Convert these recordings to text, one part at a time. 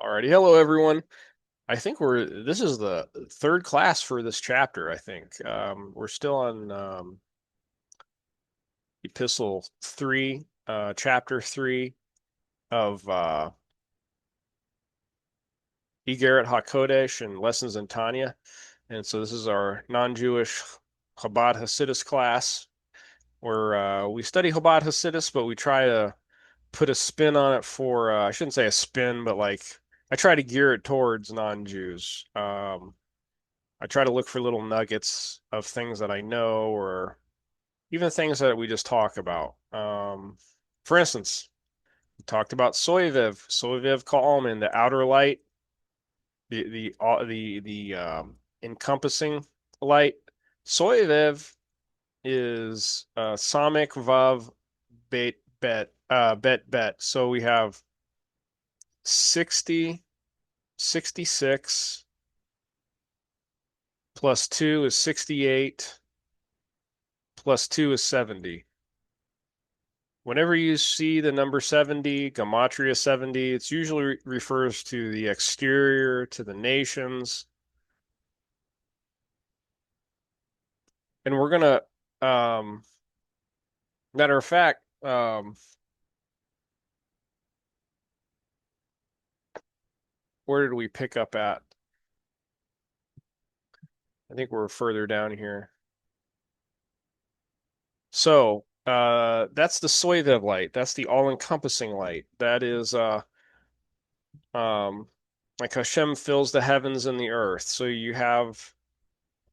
Alrighty, hello everyone. I think this is the third class for this chapter, I think. We're still on Epistle 3, chapter 3 of Iggeret haKodesh and Lessons in Tanya. And so this is our non-Jewish Chabad Hasidus class where we study Chabad Hasidus, but we try to put a spin on it for, I shouldn't say a spin, but like I try to gear it towards non-Jews. I try to look for little nuggets of things that I know or even things that we just talk about. For instance, we talked about Soiviv Ka'alman, the outer light, the encompassing light. Soiviv is Samik Vav Bet. So we have 60, 66 plus 2 is 68 plus 2 is 70. Whenever you see the number 70, Gematria 70, it usually refers to the exterior, to the nations. And we're going to, matter of fact, where did we pick up at? I think we're further down here. So, that's the Soiviv light. That's the all-encompassing light. That is, um, like Hashem fills the heavens and the earth. So you have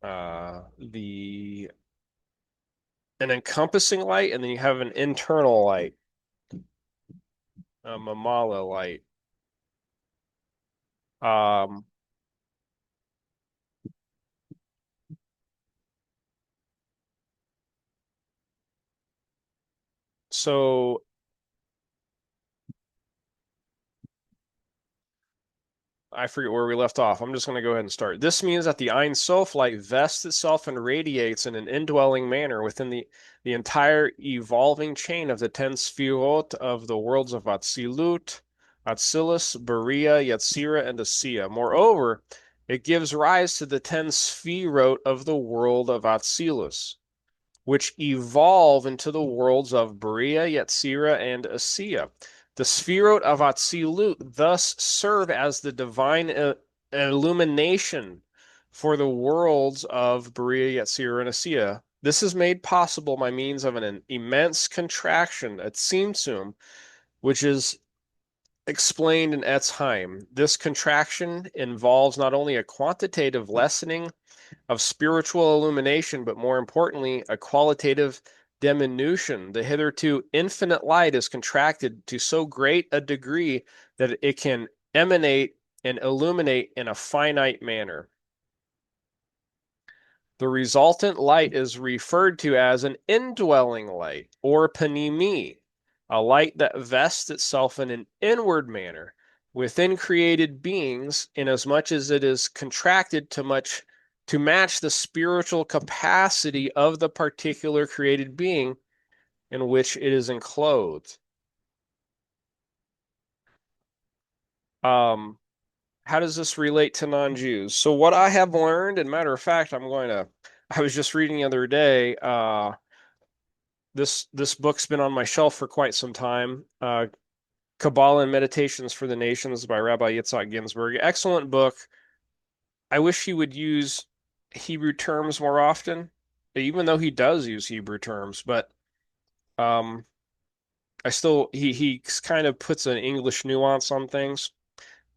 the an encompassing light, and then you have an internal light, a mamala light. Um, so I forget where we left off. I'm just going to go ahead and start. This means that the Ein Sof light vests itself and radiates in an indwelling manner within the entire evolving chain of the 10 sfirot of the worlds of Atzilut, Atzilus, Beria, Yetzira, and Asiya. Moreover, it gives rise to the 10 sfirot of the world of Atzilus, which evolve into the worlds of Beria, Yetzira, and Asiya. The Sfirot of Atzilut thus serve as the divine illumination for the worlds of Beria, Yetzira, and Asiya. This is made possible by means of an immense contraction, a tzimtzum, which is explained in Etz Chaim. This contraction involves not only a quantitative lessening of spiritual illumination, but more importantly, a qualitative diminution. The hitherto infinite light is contracted to so great a degree that it can emanate and illuminate in a finite manner. The resultant light is referred to as an indwelling light, or panimi, a light that vests itself in an inward manner within created beings, inasmuch as it is contracted to match the spiritual capacity of the particular created being in which it is enclosed. Um, how does this relate to non-Jews? So what I have learned, and matter of fact, I was just reading the other day, this book's been on my shelf for quite some time. Kabbalah and Meditations for the Nations by Rabbi Yitzhak Ginsburg. Excellent book. I wish he would use Hebrew terms more often, even though he does use Hebrew terms, but um, I still he kind of puts an English nuance on things.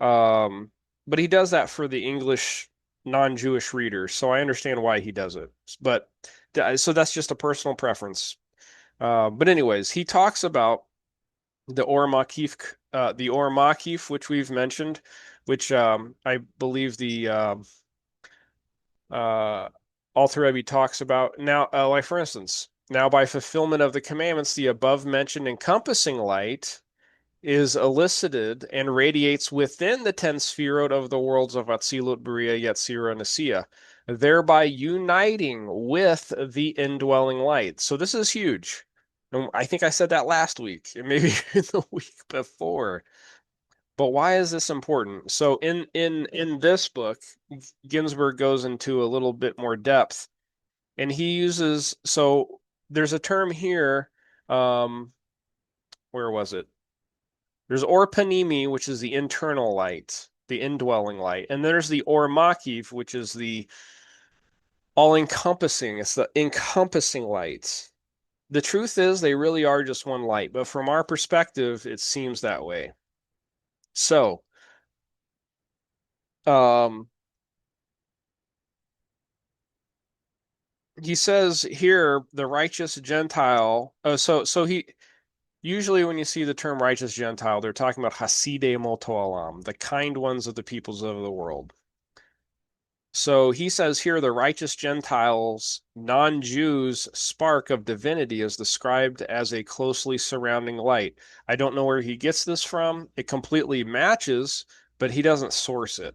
Um, but he does that for the English non-Jewish readers, so I understand why he does it. But so that's just a personal preference. But anyways, he talks about the Or Makif, which we've mentioned, which I believe the uh, Alter Rebbe talks about now. Like for instance, now by fulfillment of the commandments, the above mentioned encompassing light is elicited and radiates within the 10 sefirot of the worlds of Atzilut, Beria, Yetzirah, and Asiya, thereby uniting with the indwelling light. So this is huge. And I think I said that last week, and maybe in the week before. But why is this important? So in this book, Ginsburg goes into a little bit more depth, and he uses so there's a term here. Um, where was it? There's Orpanimi, which is the internal light, the indwelling light, and there's the Ormakiv, which is the all-encompassing. It's the encompassing light. The truth is, they really are just one light, but from our perspective, it seems that way. So, um, he says here, the righteous Gentile. So he usually when you see the term righteous Gentile, they're talking about Hasidei Moto Olam, the kind ones of the peoples of the world. So he says here the righteous Gentiles, non-Jews' spark of divinity is described as a closely surrounding light. I don't know where he gets this from. It completely matches, but he doesn't source it.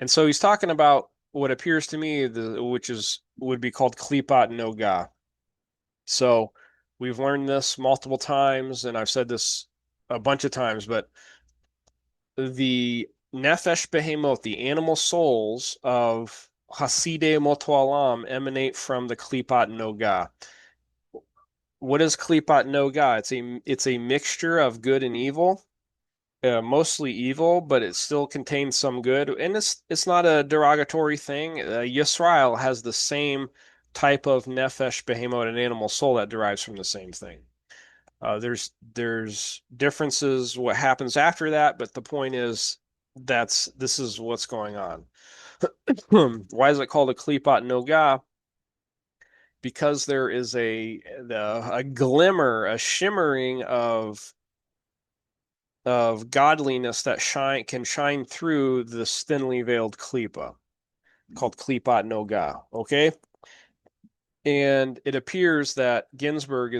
And so he's talking about what appears to me, which is would be called Klipat Noga. So we've learned this multiple times, and I've said this a bunch of times, but the Nefesh Behemoth, the animal souls of Hasidei Motoalam emanate from the Klipat Noga. What is Klipat Noga? It's a mixture of good and evil, mostly evil, but it still contains some good. And it's not a derogatory thing. Yisrael has the same type of Nefesh Behemoth, an animal soul that derives from the same thing. There's differences what happens after that, but the point is this is what's going on. Why is it called a Klipat Noga? Because there is a glimmer, a shimmering of godliness that can shine through this thinly veiled klipa called Klipat Noga. Okay, and it appears that Ginsburg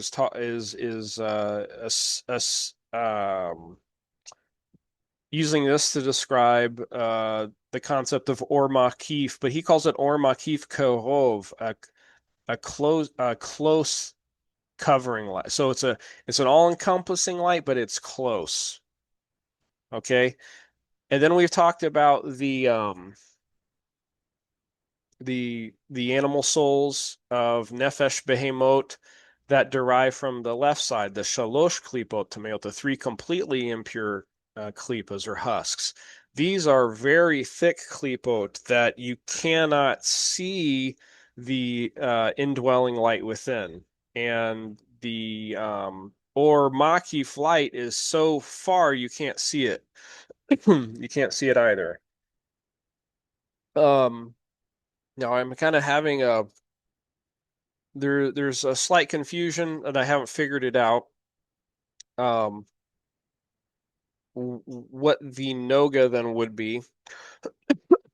using this to describe the concept of or makif, but he calls it or makif korov, a close covering light. So it's an all-encompassing light, but it's close. Okay, and then we've talked about the animal souls of Nefesh Behemoth that derive from the left side, the Shalosh Klipot Tameot, the three completely impure klipas or husks. These are very thick klipot that you cannot see the indwelling light within. And the or Makif light is so far you can't see it. You can't see it either. Um, Now I'm kind of having there's a slight confusion and I haven't figured it out. Um, what the Noga then would be.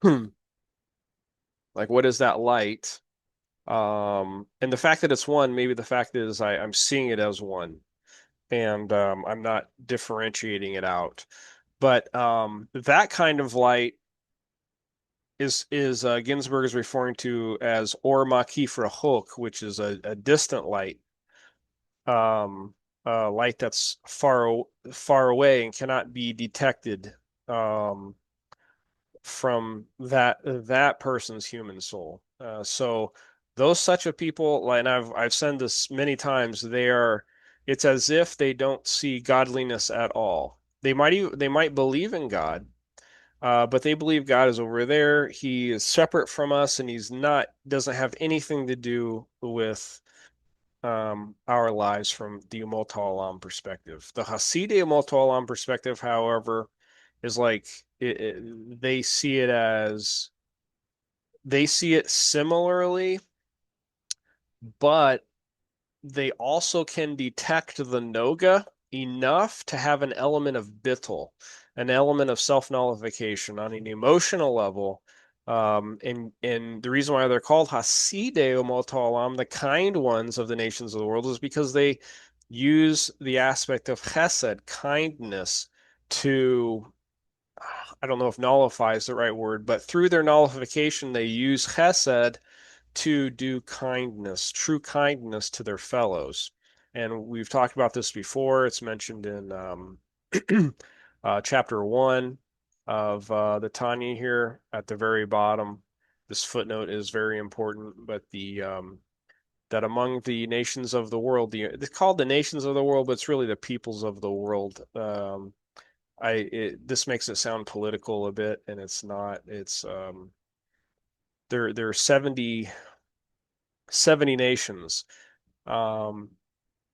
Like, what is that light? And the fact that it's one, maybe the fact is I'm seeing it as one, and I'm not differentiating it out. But that kind of light is Ginsburg is referring to as Or Makif Rachok, which is a distant light, um, light that's far away and cannot be detected um, from that person's human soul. So those such a people, like, and I've said this many times, it's as if they don't see godliness at all. They might believe in God, but they believe God is over there. He is separate from us, and he's not doesn't have anything to do with our lives from the Umot Olam perspective. The Hasidei Umot Olam perspective, however, is like they see it as they see it similarly, but they also can detect the Noga enough to have an element of bittul, an element of self-nullification on an emotional level. And the reason why they're called Hasidei Umot Olam, the kind ones of the nations of the world, is because they use the aspect of chesed, kindness, to I don't know if nullify is the right word, but through their nullification, they use chesed to do kindness, true kindness to their fellows. And we've talked about this before. It's mentioned in chapter 1 of the Tanya here at the very bottom. This footnote is very important, but that among the nations of the world, it's called the nations of the world, but it's really the peoples of the world. This makes it sound political a bit, and it's not. It's there are 70 nations. Um,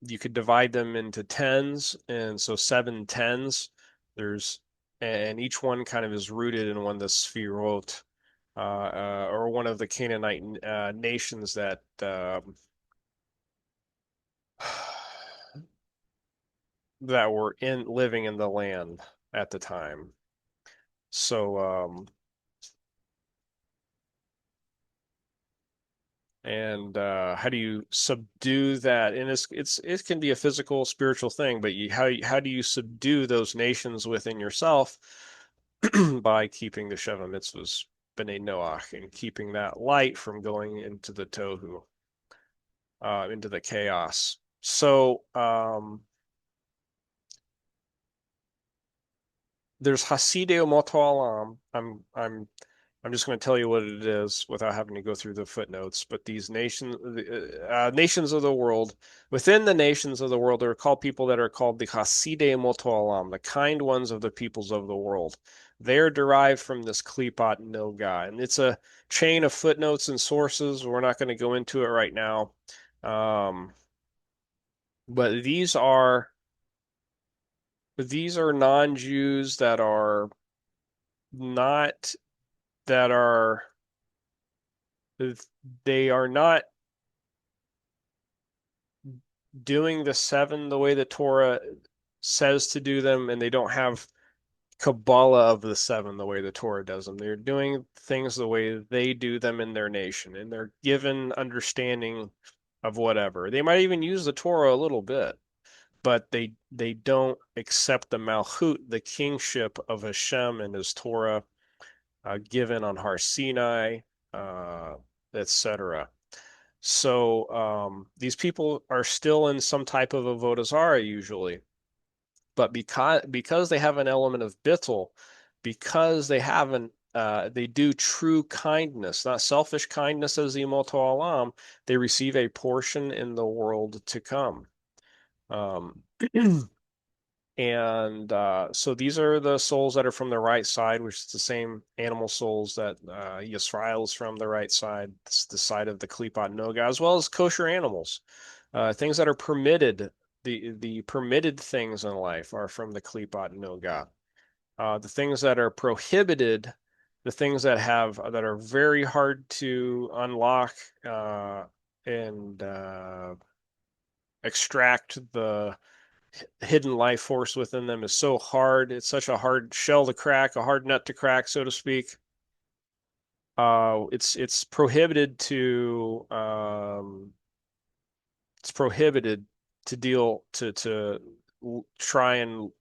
you could divide them into tens, and so seven tens. There's and each one kind of is rooted in one of the Sphirot, or one of the Canaanite nations that that were in living in the land at the time. So and how do you subdue that? And it can be a physical, spiritual thing, but how do you subdue those nations within yourself by keeping the Sheva mitzvahs, B'nai Noach, and keeping that light from going into the tohu, into the chaos. So there's Hasideo Motoalam. I'm just going to tell you what it is without having to go through the footnotes. But these nations of the world, within the nations of the world, there are called people that are called the Hasidei Motoalam, the kind ones of the peoples of the world. They're derived from this Klipot Noga, and it's a chain of footnotes and sources. We're not going to go into it right now, um, but these are non-Jews that are not that are they are not doing the seven the way the Torah says to do them, and they don't have Kabbalah of the seven the way the Torah does them. They're doing things the way they do them in their nation, and they're given understanding of whatever. They might even use the Torah a little bit, but they don't accept the Malchut, the kingship of Hashem and His Torah, given on Har Sinai, uh, etc. So these people are still in some type of avodah zarah usually, but because they have an element of bittul, because they do true kindness, not selfish kindness as the Imoto Alam, they receive a portion in the world to come. Um, And so these are the souls that are from the right side, which is the same animal souls that Yisrael is from the right side. It's the side of the Klipot Noga, as well as kosher animals. Things that are permitted, the permitted things in life are from the Klipot Noga. The things that are prohibited, the things that are very hard to unlock and extract the hidden life force within them is so hard. It's such a hard shell to crack, a hard nut to crack, so to speak. It's prohibited to deal to try and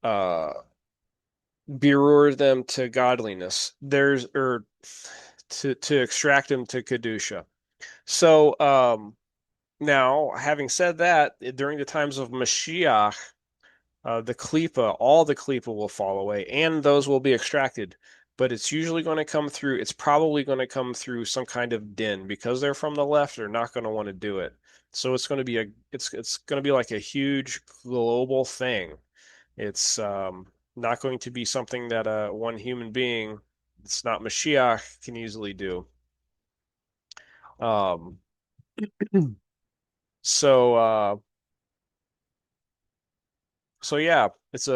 uh berure them to godliness. There's or to extract them to kedusha. So now, having said that, during the times of Mashiach, the Klippa, all the Klippa will fall away, and those will be extracted. But it's usually going to come through, it's probably going to come through some kind of din because they're from the left, they're not going to want to do it. So it's going to be it's going to be like a huge global thing. It's not going to be something that one human being, it's not Mashiach, can easily do. Um, so yeah, this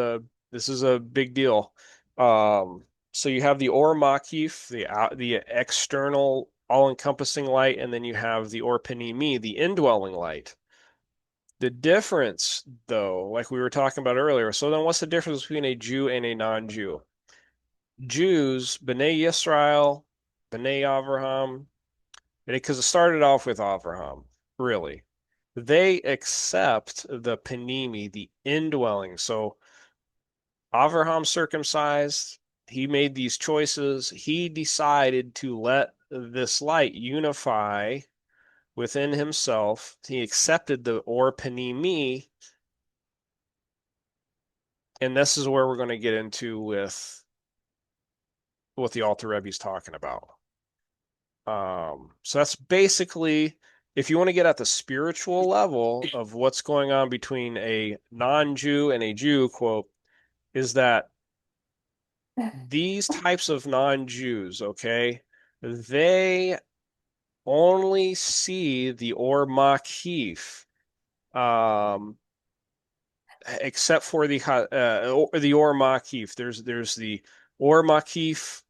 is a big deal. So you have the Or Makif, the external all-encompassing light, and then you have the Or Panimi, the indwelling light. The difference, though, like we were talking about earlier, so then what's the difference between a Jew and a non-Jew? Jews, B'nai Yisrael, B'nai Avraham, because it started off with Avraham, really. They accept the Panimi, the indwelling. So Avraham circumcised, he made these choices. He decided to let this light unify within himself. He accepted the Or Panimi And this is where we're going to get into with what the Alter Rebbe is talking about. So that's basically, if you want to get at the spiritual level of what's going on between a non-Jew and a Jew, quote, is that these types of non-Jews, okay, they only see the Or Makif, um, except for the Or Makif. There's the Or Makif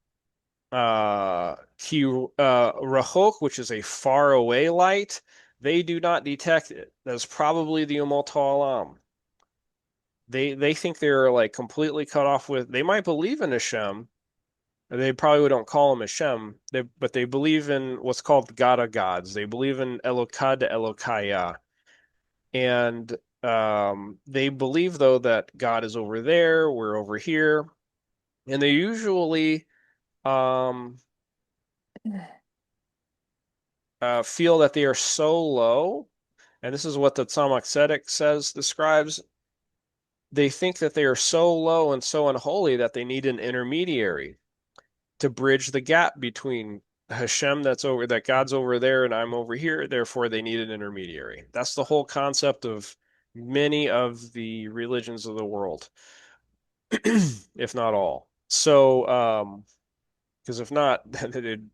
Ki Rahok, which is a far away light. They do not detect it. That's probably the Umot Alam. They think they're like completely cut off with. They might believe in Hashem. They probably don't call him Hashem. But they believe in what's called God of gods. They believe in Elokad Elokaya, and they believe though that God is over there, we're over here, and they usually um, feel that they are so low, and this is what the Tzemach Tzedek says, describes. They think that they are so low and so unholy that they need an intermediary to bridge the gap between Hashem that God's over there and I'm over here. Therefore, they need an intermediary. That's the whole concept of many of the religions of the world, if not all. So, because if not,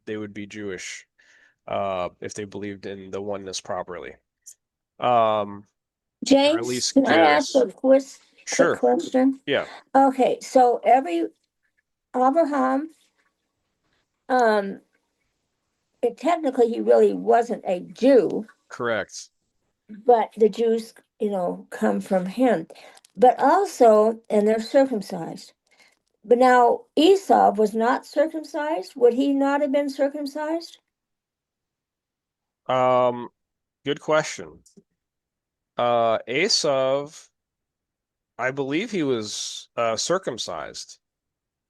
they would be Jewish if they believed in the oneness properly. Um, or at James, least can I ask Geras. a quick Sure. question? Yeah, Okay, so every Abraham, um, technically he really wasn't a Jew, correct. but the Jews, come from him. But also, and they're circumcised. But now Esau was not circumcised. Would he not have been circumcised? Um, Good question. Esav, I believe he was circumcised.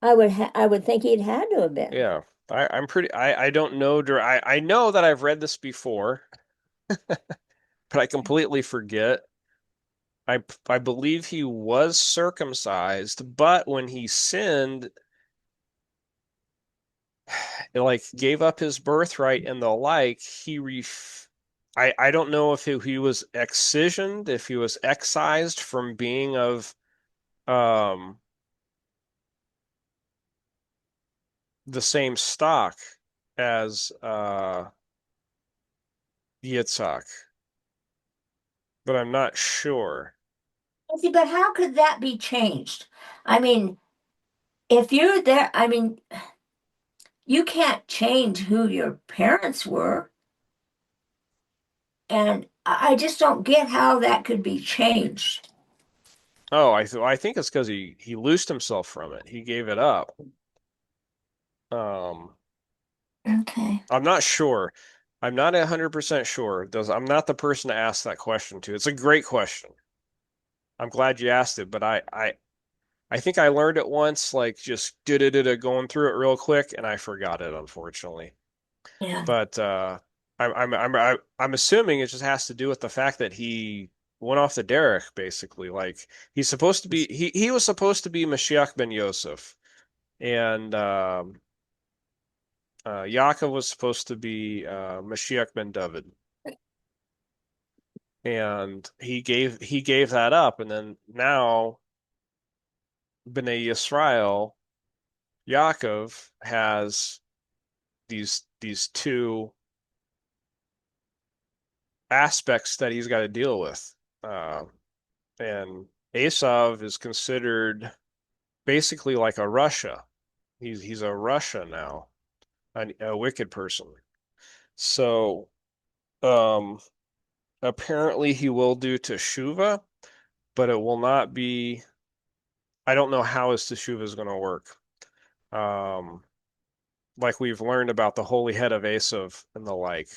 I would think he'd had to have been. Yeah. I don't know. I know that I've read this before, but I completely forget. I believe he was circumcised, but when he sinned, like gave up his birthright and the like, I don't know if he was excisioned, if he was excised from being of um the same stock as Yitzhak, but I'm not sure. See, but how could that be changed? I mean, if you're there, I mean, you can't change who your parents were. And I just don't get how that could be changed. Oh, I think it's because he loosed himself from it. He gave it up. Um, Okay. I'm not sure. I'm not 100% sure. I'm not the person to ask that question to. It's a great question. I'm glad you asked it, but I think I learned it once, like just going through it real quick, and I forgot it, unfortunately. Yeah. But I'm assuming it just has to do with the fact that he went off the derech, basically. Like he was supposed to be Mashiach ben Yosef, and Yaakov was supposed to be Mashiach ben David, and he gave that up, and then now Bnei Yisrael, Yaakov has these two aspects that he's got to deal with. And Esav is considered basically like a Russia. He's a Russia now, a wicked person. So um, apparently he will do teshuva, but it will not be. I don't know how his teshuva is going to work. Um, like we've learned about the holy head of Esav and the like.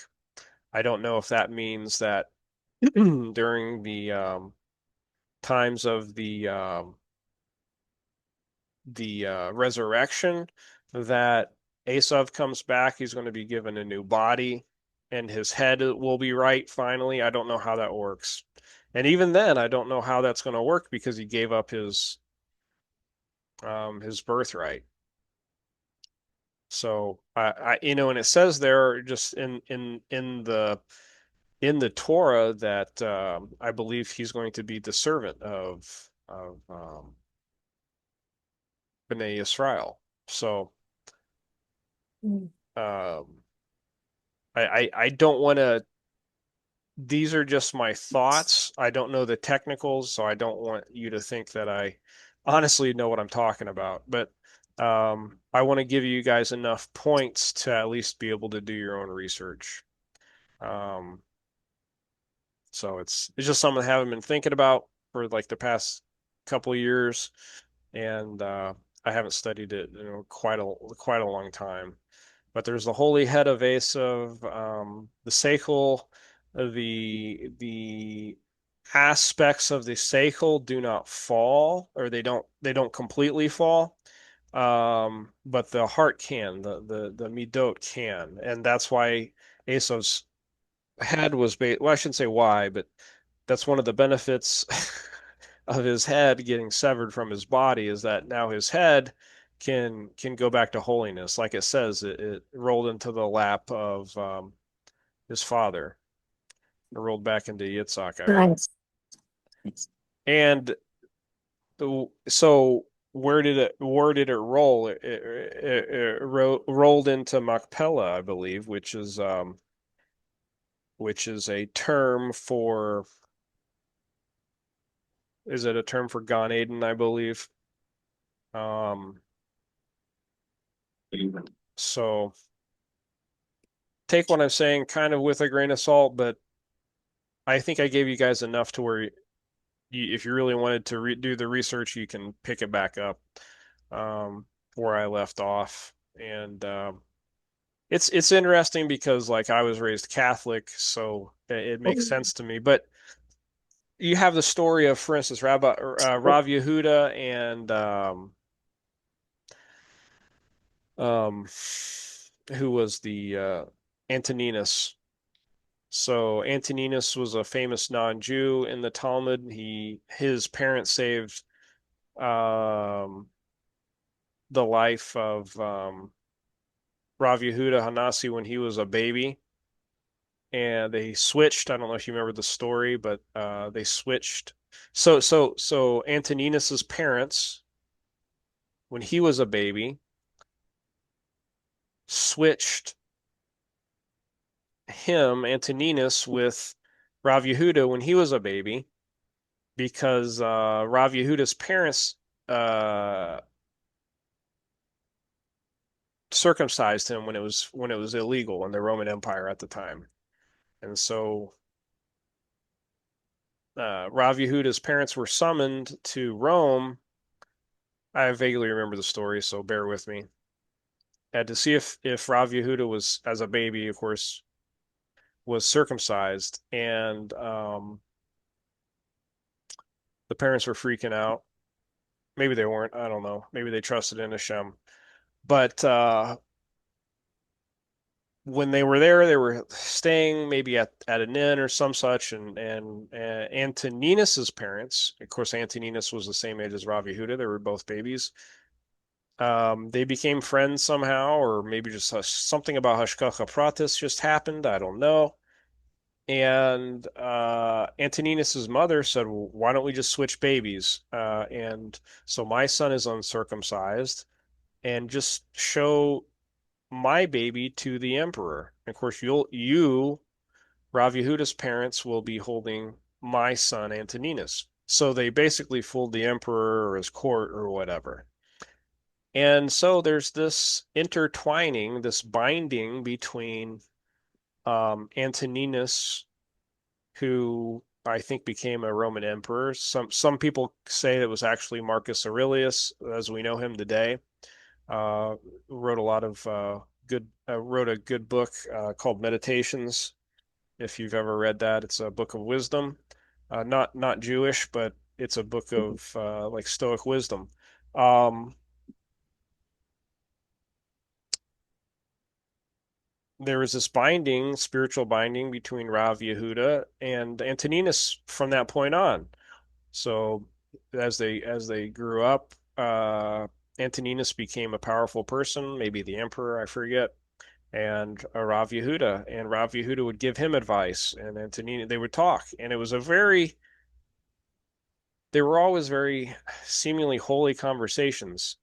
I don't know if that means that during the times of the resurrection that Esav comes back, he's going to be given a new body and his head will be right finally. I don't know how that works. And even then, I don't know how that's going to work because he gave up his birthright. So and it says there just in the Torah that I believe he's going to be the servant of Bnei Israel. So Mm. um, I don't want to. These are just my thoughts. I don't know the technicals, so I don't want you to think that I honestly know what I'm talking about. But I want to give you guys enough points to at least be able to do your own research. Um, So it's just something I haven't been thinking about for like the past couple of years, and I haven't studied it in quite a long time. But there's the holy head of Esav, the seichel, the aspects of the seichel do not fall, or they don't completely fall. But the heart can, the midot can, and that's why Esav's head was well, I shouldn't say why, but that's one of the benefits of his head getting severed from his body is that now his head can go back to holiness. Like it says, it rolled into the lap of his father. It rolled back into Yitzhak, I believe. Nice. And so where did it roll? It rolled into Machpelah, I believe, which is a term for is it a term for Gan Eden, I believe. Um, so take what I'm saying kind of with a grain of salt, but I think I gave you guys enough to where if you really wanted to do the research, you can pick it back up um, where I left off. And it's interesting because like I was raised Catholic, so it makes sense to me. But you have the story of, for instance, Rav Yehuda and um, who was the Antoninus. So Antoninus was a famous non-Jew in the Talmud. His parents saved um, the life of Rav Yehuda Hanasi when he was a baby, and they switched. I don't know if you remember the story, but they switched. So Antoninus's parents, when he was a baby, switched him Antoninus with Rav Yehuda when he was a baby because Rav Yehuda's parents uh, circumcised him when it was illegal in the Roman Empire at the time, and so Rav Yehuda's parents were summoned to Rome. I vaguely remember the story, so bear with me. Had to see if Rav Yehuda was, as a baby, of course, was circumcised, and the parents were freaking out. Maybe they weren't. I don't know. Maybe they trusted in Hashem. But when they were there, they were staying maybe at an inn or some such, and Antoninus's parents, of course, Antoninus was the same age as Rav Yehuda. They were both babies. They became friends somehow, or maybe just something about Hashkacha Pratis just happened. I don't know. And Antoninus's mother said, well, "Why don't we just switch babies?" And so my son is uncircumcised, and just show my baby to the emperor. Of course, Rav Yehuda's parents, will be holding my son Antoninus. So they basically fooled the emperor or his court or whatever. And so there's this intertwining, this binding between Antoninus, who I think became a Roman emperor. Some people say it was actually Marcus Aurelius, as we know him today. Uh, wrote a lot of wrote a good book called Meditations. If you've ever read that, it's a book of wisdom. Not Jewish, but it's a book of like Stoic wisdom. Um, there was this spiritual binding between Rav Yehuda and Antoninus from that point on. So as they grew up, uh, Antoninus became a powerful person, maybe the emperor, I forget, and Rav Yehuda, and Rav Yehuda would give him advice, and Antoninus, they would talk, and it was a very, they were always very seemingly holy conversations.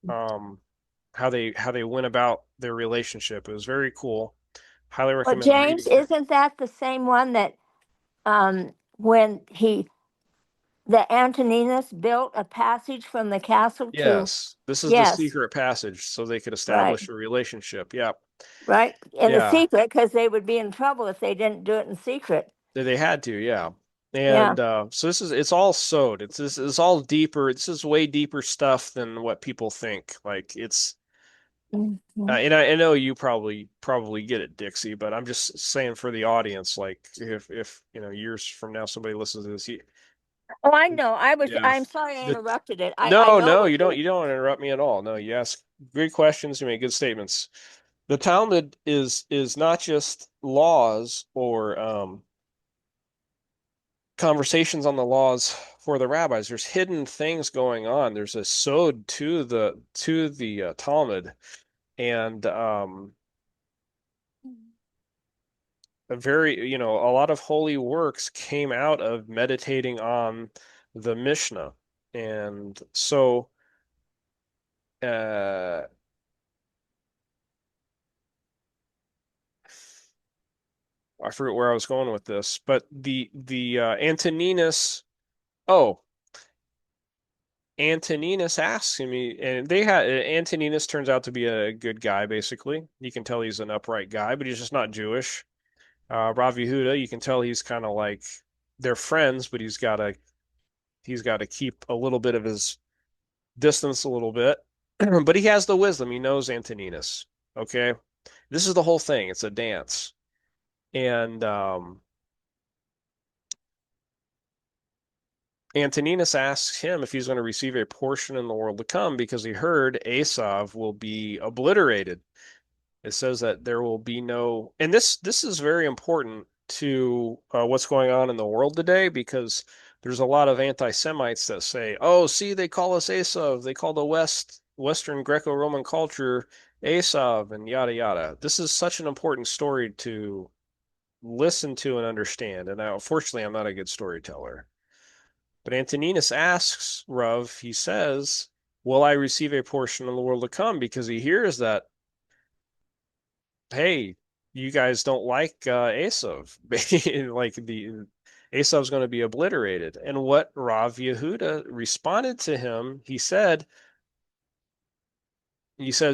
How they went about their relationship. It was very cool. Highly Well, recommend James, reading it. isn't that the same one that when the Antoninus built a passage from the castle to? Yes, this is the Yes, secret passage, so they could right, establish a relationship. Yeah, right, in a yeah, secret because they would be in trouble if they didn't do it in secret. they had to. Yeah, Yeah. and so it's all sewed. It's all deeper. This is way deeper stuff than what people think. Like it's Mhm. and I know you probably get it, Dixie, but I'm just saying for the audience, like if years from now somebody listens to this, Oh, I know. yeah, I'm sorry I the interrupted it. I no, know no, what you. you don't interrupt me at all. No, you ask great questions, you make good statements. The Talmud is not just laws or conversations on the laws for the rabbis. There's hidden things going on. There's a sod to the Talmud, and a very, a lot of holy works came out of meditating on the Mishnah. And so uh I forget where I was going with this, but the Antoninus, oh, Antoninus asks me, and they had Antoninus turns out to be a good guy, basically. You can tell he's an upright guy, but he's just not Jewish. Rav Yehuda, you can tell he's kind of like they're friends, but he's got to keep a little bit of his distance a little bit, but he has the wisdom. He knows Antoninus. Okay, this is the whole thing. It's a dance, and Antoninus asks him if he's going to receive a portion in the world to come because he heard Esav will be obliterated. It says that there will be no, and this is very important to what's going on in the world today because there's a lot of anti-Semites that say, "Oh, see, they call us Esav. They call the Western Greco-Roman culture Esav, and yada yada." This is such an important story to listen to and understand. And now, unfortunately, I'm not a good storyteller. But Antoninus asks Rav, he says, "Will I receive a portion of the world to come?" Because he hears that hey, you guys don't like Esav. Like the Esav's going to be obliterated. And what Rav Yehuda responded to him, he says,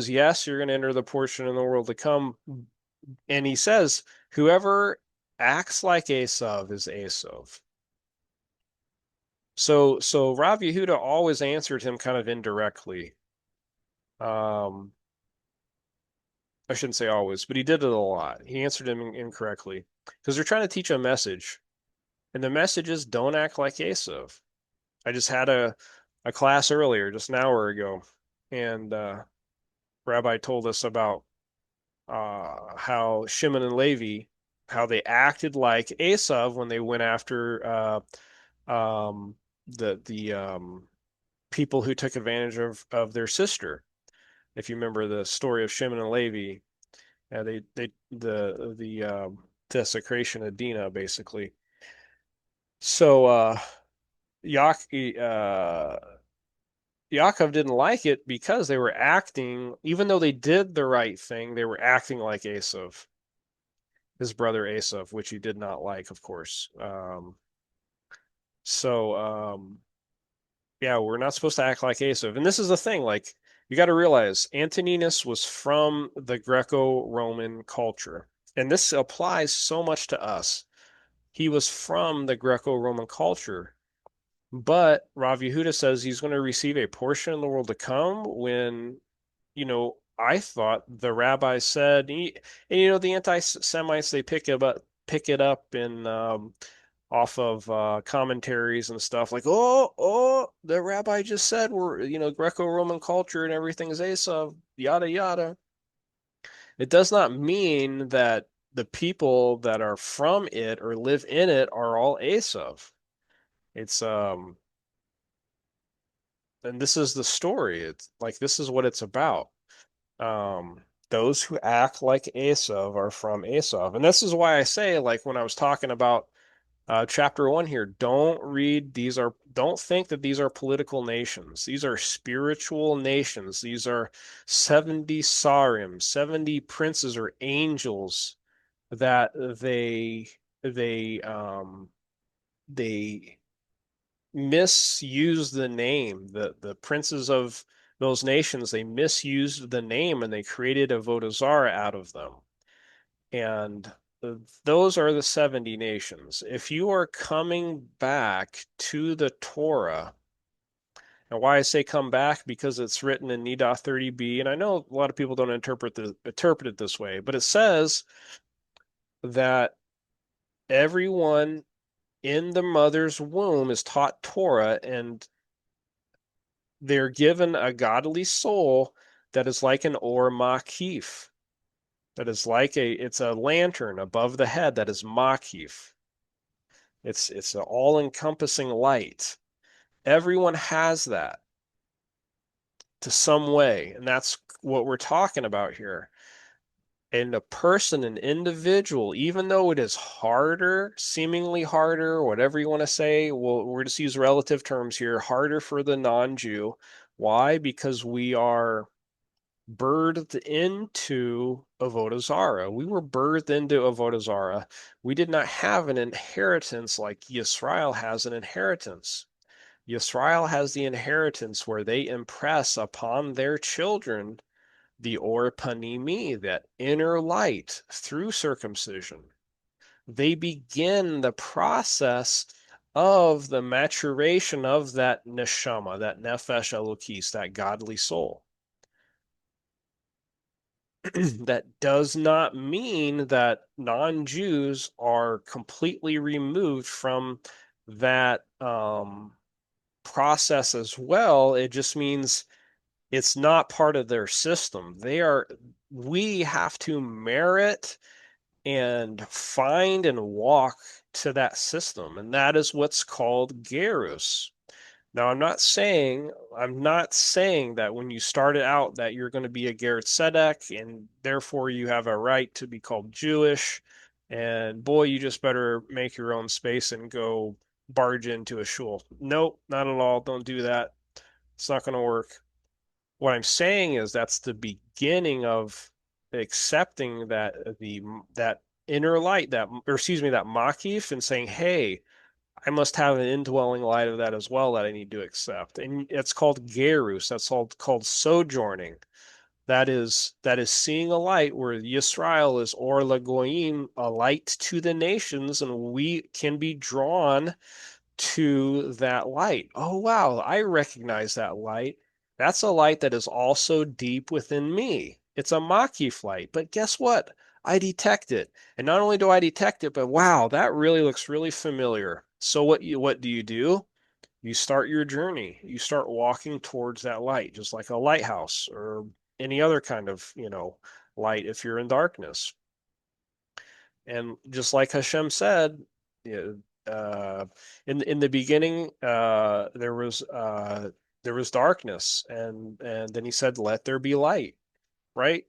yes, you're going to enter the portion in the world to come. And he says, whoever acts like Esav is Esav. So Rav Yehuda always answered him kind of indirectly. Um, I shouldn't say always, but he did it a lot. He answered him incorrectly because they're trying to teach a message. And the message is don't act like Esav. I just had a class earlier, just an hour ago, and Rabbi told us about how Shimon and Levi, how they acted like Esav when they went after the people who took advantage of their sister. If you remember the story of Shimon and Levi, they the desecration of Dinah, basically. So Yaakov didn't like it because they were acting, even though they did the right thing, they were acting like Esav, his brother Esav, which he did not like, of course. So yeah, we're not supposed to act like Esav. And this is the thing, like you got to realize Antoninus was from the Greco-Roman culture. And this applies so much to us. He was from the Greco-Roman culture. But Rav Yehuda says he's going to receive a portion of the world to come when, I thought the rabbi said, the anti-Semites, they pick it up in off of commentaries and stuff like, oh, the rabbi just said we're, Greco-Roman culture and everything's Esav, yada yada. It does not mean that the people that are from it or live in it are all Esav. It's and this is the story. It's like this is what it's about. Those who act like Esav are from Esav. And this is why I say, like when I was talking about chapter one here, don't think that these are political nations. These are spiritual nations. These are 70 sarim, 70 princes or angels that they they misused the name. The princes of those nations, they misused the name and they created a Vodazara out of them. And those are the 70 nations. If you are coming back to the Torah, and why I say come back, because it's written in Nida 30b, and I know a lot of people don't interpret it this way, but it says that everyone in the mother's womb is taught Torah, and they're given a godly soul that is like an or makif, that is like it's a lantern above the head that is makif. It's an all-encompassing light. Everyone has that to some way, and that's what we're talking about here. And a person, an individual, even though it is harder, seemingly harder, whatever you want to say, well, we're just use relative terms here, harder for the non-Jew. Why? Because we are birthed into Avodah Zarah. We were birthed into Avodah Zarah. We did not have an inheritance like Yisrael has an inheritance. Yisrael has the inheritance where they impress upon their children the Or Panimi, that inner light, through circumcision. They begin the process of the maturation of that neshama, that nefesh elokis, that godly soul. That does not mean that non-Jews are completely removed from that process as well. It just means it's not part of their system. We have to merit and find and walk to that system, and that is what's called gerus. Now, I'm not saying that when you started out that you're going to be a Garrett Sedek and therefore you have a right to be called Jewish. And boy, you just better make your own space and go barge into a shul. Nope, not at all. Don't do that. It's not going to work. What I'm saying is that's the beginning of accepting that inner light, that makif, and saying, "Hey, I must have an indwelling light of that as well that I need to accept." And it's called gerus. That's called sojourning. That is seeing a light where Yisrael is or lagoyim, a light to the nations, and we can be drawn to that light. Oh, wow, I recognize that light. That's a light that is also deep within me. It's a Makif light, but guess what? I detect it. And not only do I detect it, but wow, that really looks really familiar. So what do? You start your journey. You start walking towards that light, just like a lighthouse or any other kind of, light if you're in darkness. And just like Hashem said, uh, in the beginning, there was darkness, and then he said, "Let there be light." Right?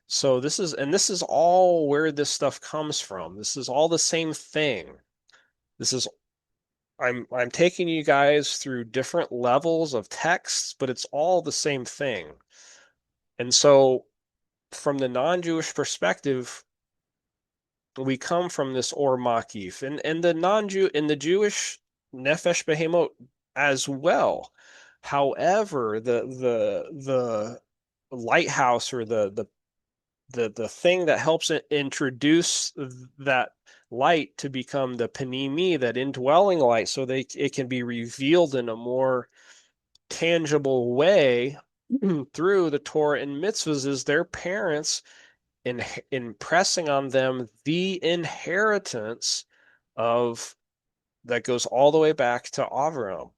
So this is all where this stuff comes from. This is all the same thing. This is I'm taking you guys through different levels of texts, but it's all the same thing. And so, from the non-Jewish perspective, we come from this or makif, and the non-Jew in the Jewish nefesh behemot as well. However, the lighthouse, or the thing that helps it introduce that light to become the panimi, that indwelling light, so it can be revealed in a more tangible way through the Torah and mitzvahs, is their parents in impressing on them the inheritance of that goes all the way back to Avram.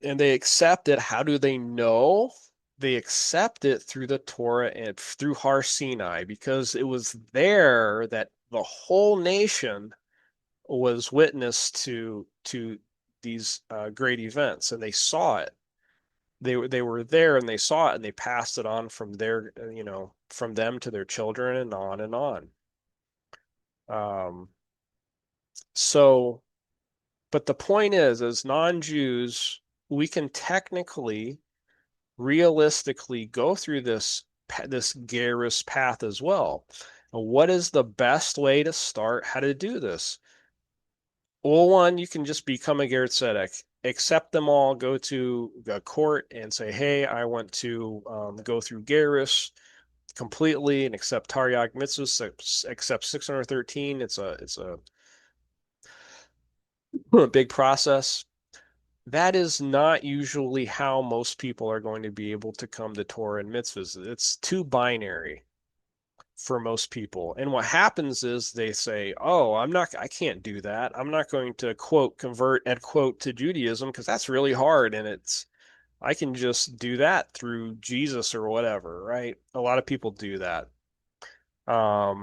And they accept it. How do they know? They accept it through the Torah and through Har Sinai, because it was there that the whole nation was witness to these great events, and they saw it. They were there and they saw it, and they passed it on from their from them to their children and on and on. Um, so, but the point is, as non-Jews, we can technically, realistically go through this Garrus path as well. What is the best way to start? How to do this? Well, one, you can just become a Iggeret Tzedek, accept them all, go to a court and say, "Hey, I want to go through Garrus completely and accept Taryag mitzvahs, accept 613." It's a big process. That is not usually how most people are going to be able to come to Torah and mitzvahs. It's too binary for most people. And what happens is they say, "Oh, I can't do that. I'm not going to quote convert end quote to Judaism because that's really hard and I can just do that through Jesus or whatever," right? A lot of people do that.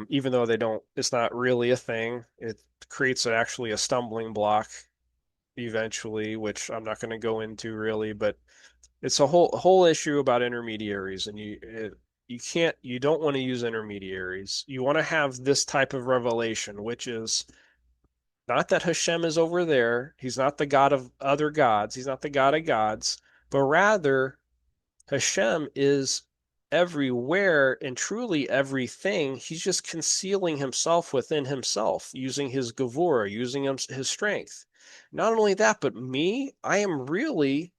Even though it's not really a thing. It creates actually a stumbling block eventually, which I'm not going to go into really, but it's a whole issue about intermediaries, and you don't want to use intermediaries. You want to have this type of revelation, which is not that Hashem is over there. He's not the God of other gods. He's not the God of gods, but rather Hashem is everywhere and truly everything. He's just concealing himself within himself, using his gevura, using his strength. Not only that, but me, I am really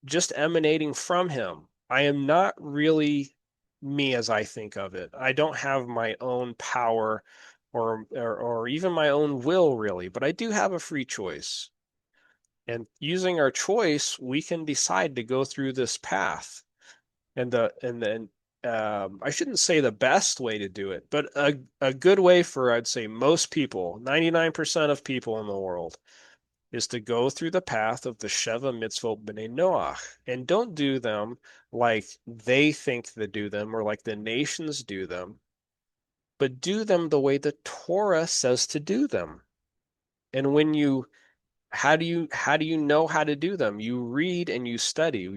just emanating from him. I am not really me as I think of it. I don't have my own power or even my own will really, but I do have a free choice. And using our choice, we can decide to go through this path. And then I shouldn't say the best way to do it, but a good way for I'd say most people, 99% of people in the world, is to go through the path of the Sheva Mitzvot B'nai Noach, and don't do them like they think they do them or like the nations do them, but do them the way the Torah says to do them. And when you how do you know how to do them? You read and you study.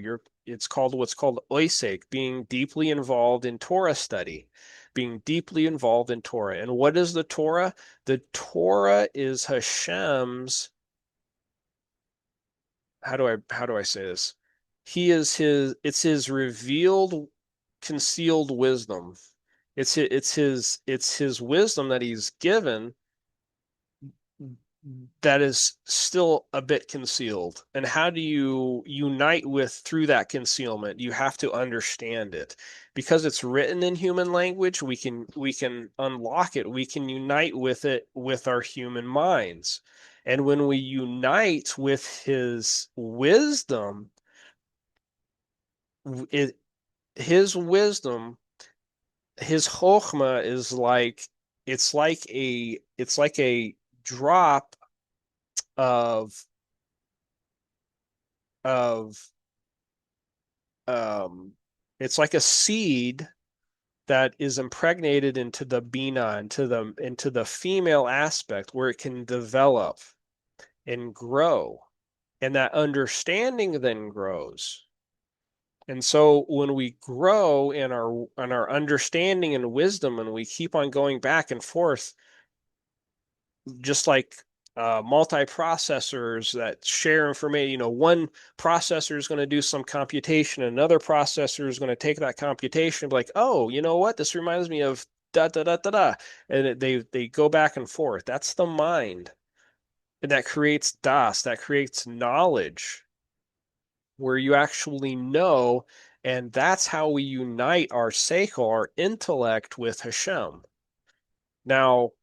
It's called what's called oisek, being deeply involved in Torah study, being deeply involved in Torah. And what is the Torah? The Torah is Hashem's, how do I say this? It's his revealed concealed wisdom. It's his wisdom that he's given that is still a bit concealed. And how do you unite with through that concealment? You have to understand it. Because it's written in human language, we can unlock it. We can unite with it with our human minds. And when we unite with his wisdom, it, his wisdom, his chokhmah is like it's like a drop of of um it's like a seed that is impregnated into the bina, into the female aspect where it can develop and grow, and that understanding then grows. And so when we grow in our understanding and wisdom, and we keep on going back and forth, just like multiprocessors that share information. One processor is going to do some computation, another processor is going to take that computation and be like, "Oh, you know what? This reminds me of da da da da da," and they go back and forth. That's the mind, and that creates das, that creates knowledge, where you actually know, and that's how we unite our seichel, our intellect, with Hashem. Now,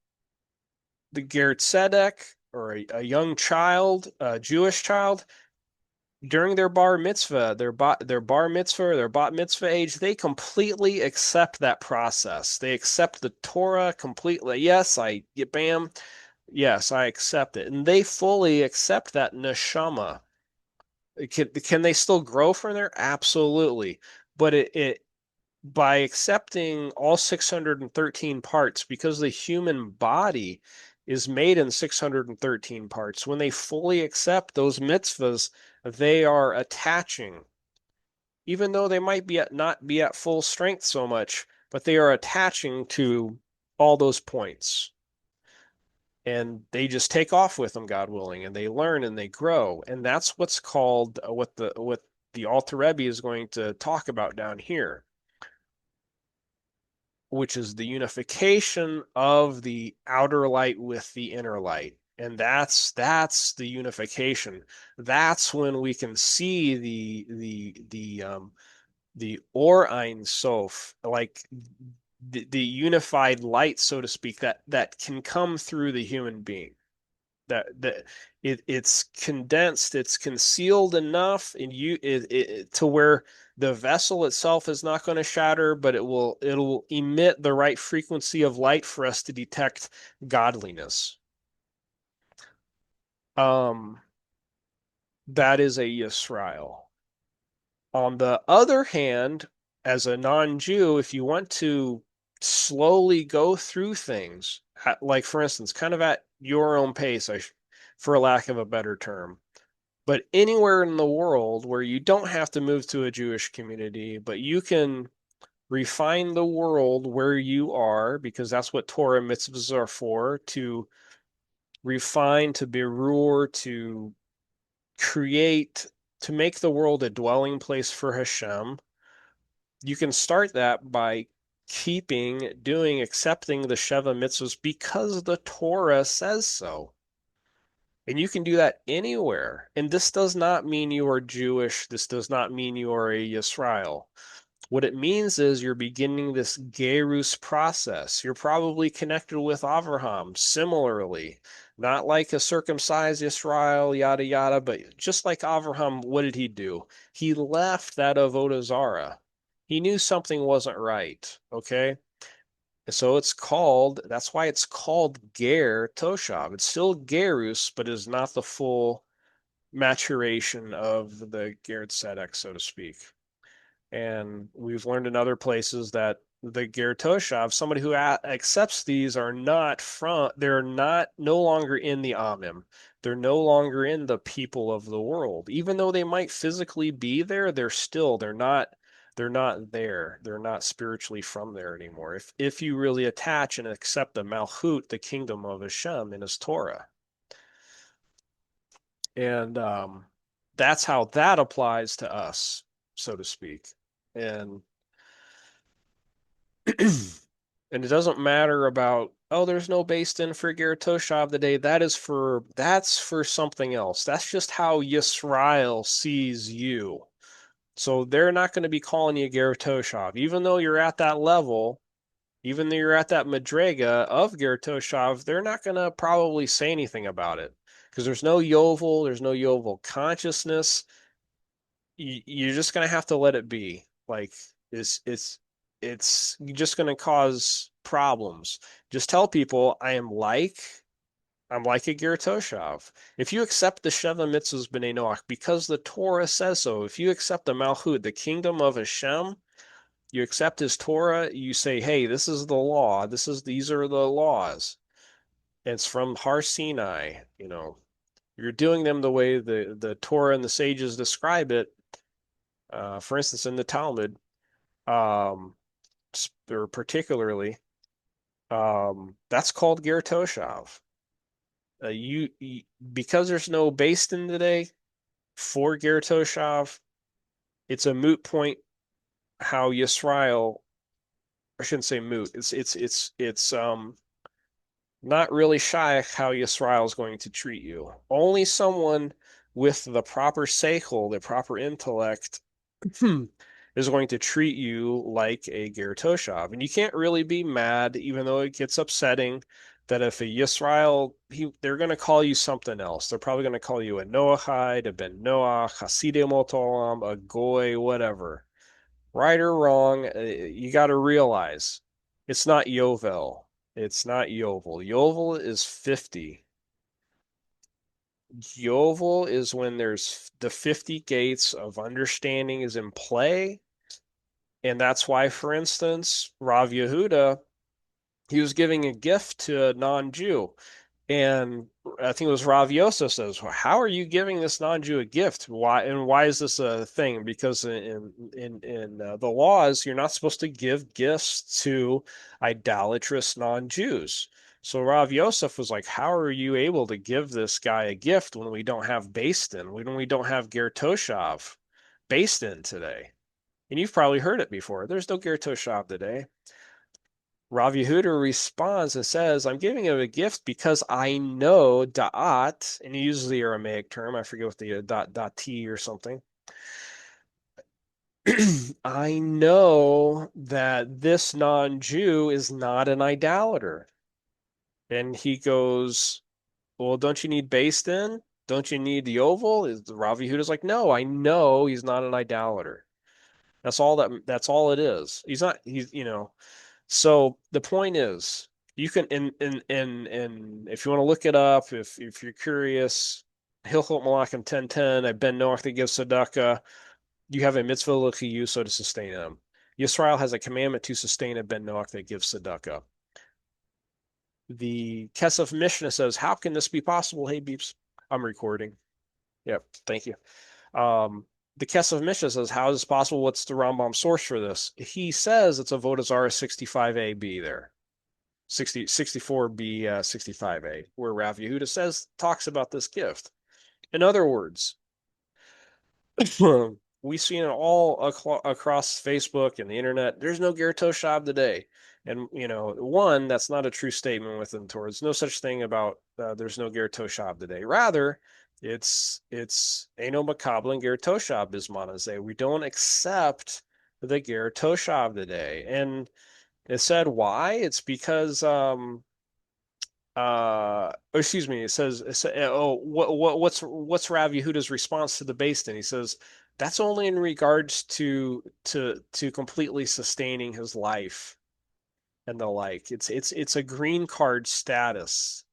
the Ger Tzedek, or a young child, a Jewish child, during their bar mitzvah, their bar mitzvah, or their bat mitzvah age, they completely accept that process. They accept the Torah completely. Yes, bam, yes, I accept it, and they fully accept that neshama. Can they still grow from there? Absolutely, but it by accepting all 613 parts, because the human body is made in 613 parts. When they fully accept those mitzvahs, they are attaching, even though they might be not be at full strength so much, but they are attaching to all those points. And they just take off with them, God willing, and they learn and they grow. And that's what's called what the Alter Rebbe is going to talk about down here, which is the unification of the outer light with the inner light. And that's the unification. That's when we can see the Or Ein Sof, like the unified light, so to speak, that can come through the human being. That it's condensed, it's concealed enough, and to where the vessel itself is not going to shatter, but it'll emit the right frequency of light for us to detect godliness. Um, that is a Yisrael. On the other hand, as a non-Jew, if you want to slowly go through things, like for instance, kind of at your own pace, for lack of a better term, but anywhere in the world where you don't have to move to a Jewish community, but you can refine the world where you are, because that's what Torah mitzvahs are for, to refine, to berur, to create, to make the world a dwelling place for Hashem. You can start that by accepting the Sheva mitzvahs because the Torah says so. And you can do that anywhere. And this does not mean you are Jewish. This does not mean you are a Yisrael. What it means is you're beginning this Gerus process. You're probably connected with Avraham similarly, not like a circumcised Israel, yada yada, but just like Avraham, what did he do? He left that Avodah Zarah. He knew something wasn't right. Okay. So that's why it's called Ger Toshav. It's still Gerus, but is not the full maturation of the Ger Tzedek, so to speak. And we've learned in other places that the Ger Toshav, somebody who accepts these, they're not no longer in the Amim. They're no longer in the people of the world. Even though they might physically be there, they're not there. They're not spiritually from there anymore. If you really attach and accept the Malchut, the kingdom of Hashem in his Torah. And that's how that applies to us, so to speak. And and it doesn't matter about, oh, there's no based in for Ger Toshav today. That's for something else. That's just how Yisrael sees you. So they're not going to be calling you Ger Toshav, even though you're at that level. Even though you're at that madrega of Ger Toshav, they're not going to probably say anything about it because there's no Yovel consciousness. You're just going to have to let it be. Like it's just going to cause problems. Just tell people I'm like a Ger Toshav. If you accept the Sheva Mitzvahs B'nai Noach because the Torah says so, if you accept the Malchut, the kingdom of Hashem, you accept his Torah, you say, hey, this is the law. These are the laws. And it's from Har Sinai, you're doing them the way the Torah and the sages describe it. For instance, in the Talmud, um, or particularly, that's called Ger Toshav. You because there's no based in today for Ger Toshav, it's a moot point how Yisrael, I shouldn't say moot. It's not really shy how Yisrael is going to treat you. Only someone with the proper seichel, the proper intellect, is going to treat you like a Ger Toshav. And you can't really be mad, even though it gets upsetting, that if a Yisrael, they're going to call you something else. They're probably going to call you a Noachide, a Ben Noach, Hasidim Otolam, a Goy, whatever. Right or wrong, you got to realize it's not Yovel. It's not Yovel. Yovel is 50. Yovel is when there's the 50 gates of understanding is in play. And that's why, for instance, Rav Yehuda, he was giving a gift to a non-Jew. And I think it was Raviosa says, well, "How are you giving this non-Jew a gift? Why is this a thing? Because in the laws, you're not supposed to give gifts to idolatrous non-Jews." So Rav Yosef was like, "How are you able to give this guy a gift when we don't have Beis Din, when we don't have Ger Toshav, Beis Din today?" And you've probably heard it before. There's no Ger Toshav today. Rav Yehuda responds and says, "I'm giving him a gift because I know da'at," and he uses the Aramaic term. I forget what the da'ti or something. I know that this non-Jew is not an idolater. And he goes, "Well, don't you need Beis Din? Don't you need the oval?" Rav Yehuda's like, "No, I know he's not an idolater. That's all it is. He's not, So the point is, you can in if you want to look it up, if you're curious, Hilchot Malachim 10:10, a ben Noach that gives tzedakah, you have a mitzvah l'chiyuso to sustain him. Yisrael has a commandment to sustain a ben Noach that gives tzedakah. The Kesef Mishnah says, "How can this be possible?" Hey, beeps, I'm recording. Yep, thank you. The Kesef Mishnah says, "How is this possible? What's the Rambam source for this?" He says it's Avodah Zarah 65a-b there. 64b, 65a, where Rav Yehuda talks about this gift. In other words, we've seen it all across Facebook and the internet. There's no Ger Toshab today. And, one, that's not a true statement within Torah. There's no such thing about there's no Ger Toshab today. Rather, it's Eno Makabel and Ger Toshab Bismanazeh. We don't accept the Ger Toshab today. And it said why? It's because excuse me, oh, what's Rav Yehuda's response to the Beis Din? He says that's only in regards to completely sustaining his life and the like. It's a green card status.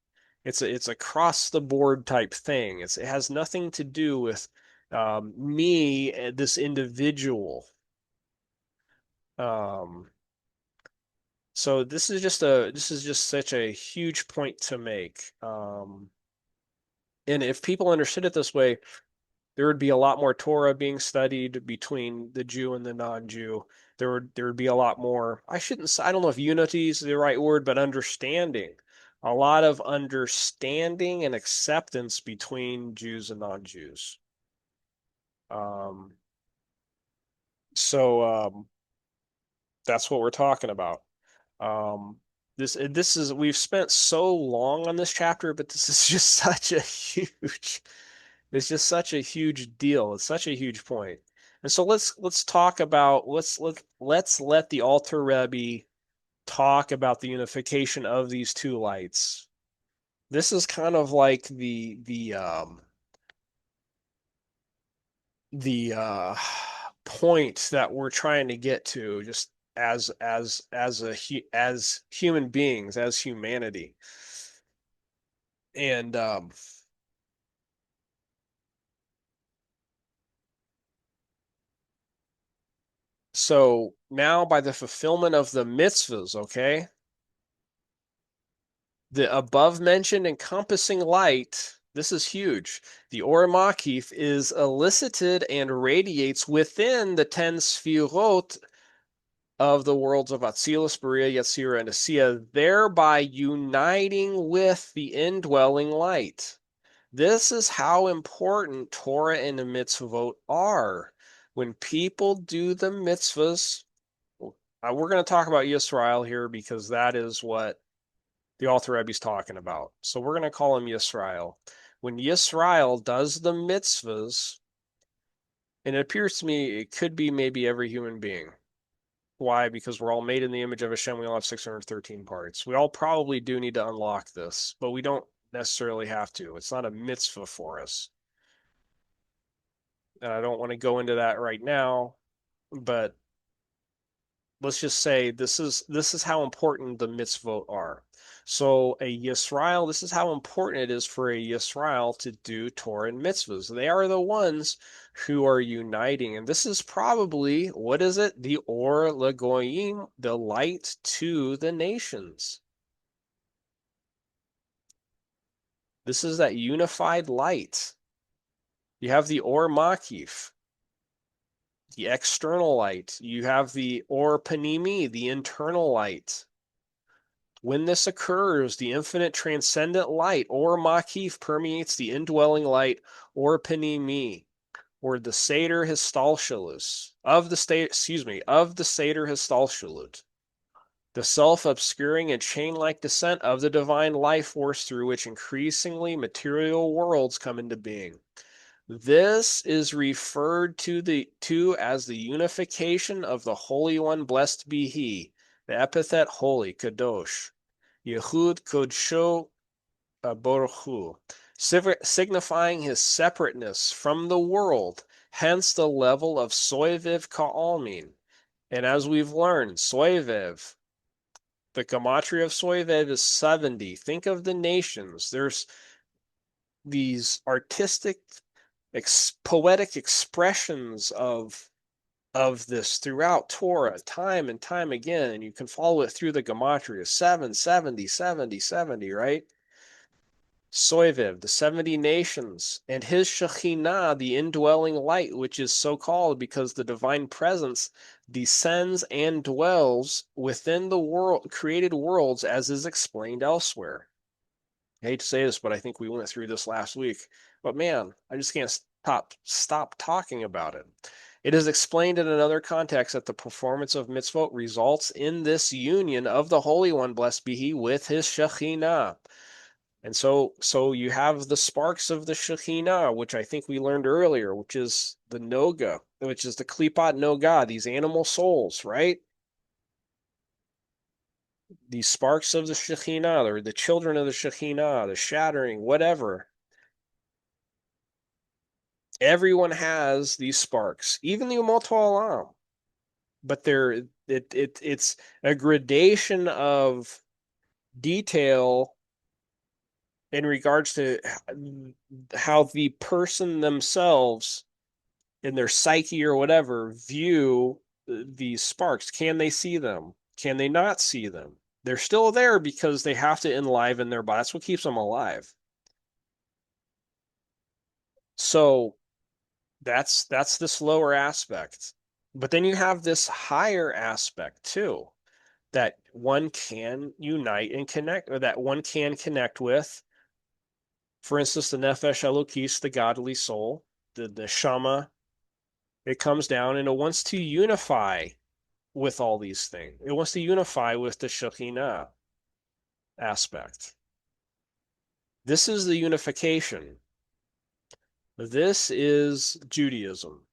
It's across the board type thing. It has nothing to do with me, this individual. Um, so this is just such a huge point to make. And if people understood it this way, there would be a lot more Torah being studied between the Jew and the non-Jew. There would be a lot more. I don't know if unity is the right word, but understanding. A lot of understanding and acceptance between Jews and non-Jews. Um, so that's what we're talking about. Um, this is we've spent so long on this chapter, but this is just such a huge it's just such a huge deal. It's such a huge point. And so let's talk about let's let the Alter Rebbe talk about the unification of these two lights. This is kind of like the point that we're trying to get to just as human beings, as humanity. And so now by the fulfillment of the mitzvahs, okay, the above mentioned encompassing light, this is huge. The Or Makif is elicited and radiates within the 10 Sfirot of the worlds of Atzilus, Berea, Yetzirah, and Asiya, thereby uniting with the indwelling light. This is how important Torah and the mitzvot are. When people do the mitzvahs, we're going to talk about Yisrael here because that is what the Alter Rebbe's talking about. So we're going to call him Yisrael. When Yisrael does the mitzvahs, and it appears to me it could be maybe every human being. Why? Because we're all made in the image of Hashem. We all have 613 parts. We all probably do need to unlock this, but we don't necessarily have to. It's not a mitzvah for us. And I don't want to go into that right now, but let's just say this is how important the mitzvot are. So a Yisrael, this is how important it is for a Yisrael to do Torah and mitzvahs. They are the ones who are uniting, and this is probably what is it? The Or LaGoyim, the light to the nations. This is that unified light. You have the Or Makif, the external light. You have the Or Panimi, the internal light. When this occurs, the infinite transcendent light, or Makif, permeates the indwelling light, or Panimi, or the Seder Histalshalut, of the state, excuse me, of the Seder Histalshalut, the self-obscuring and chain-like descent of the divine life force through which increasingly material worlds come into being. This is referred to as the unification of the Holy One, blessed be He, the epithet holy, kadosh, Yehud Kodsho Baruch signifying his separateness from the world, hence the level of Soiviv Ka'almin. And as we've learned, Soiviv, the gematria of Soiviv is 70. Think of the nations. There's these artistic, poetic expressions of this throughout Torah, time and time again, and you can follow it through the gematria 7, 70, 70, 70, right? Soiviv, the 70 nations, and his Shekhinah, the indwelling light, which is so called because the divine presence descends and dwells within the world, created worlds, as is explained elsewhere. I hate to say this, but I think we went through this last week. But man, I just can't stop talking about it. It is explained in another context that the performance of mitzvot results in this union of the Holy One, blessed be He, with His Shekhinah. And so you have the sparks of the Shekhinah, which I think we learned earlier, which is the Noga, which is the Klipot Noga, these animal souls, right? These sparks of the Shekhinah, or the children of the Shekhinah, the shattering, whatever. Everyone has these sparks, even the Umot Olam, but it's a gradation of detail in regards to how the person themselves in their psyche or whatever view these sparks. Can they see them? Can they not see them? They're still there because they have to enliven their body. That's what keeps them alive. So that's this lower aspect. But then you have this higher aspect too, that one can unite and connect, or that one can connect with. For instance, the Nefesh Elokis, the godly soul, the Shama, it comes down and it wants to unify with all these things. It wants to unify with the Shekhinah aspect. This is the unification. This is Judaism.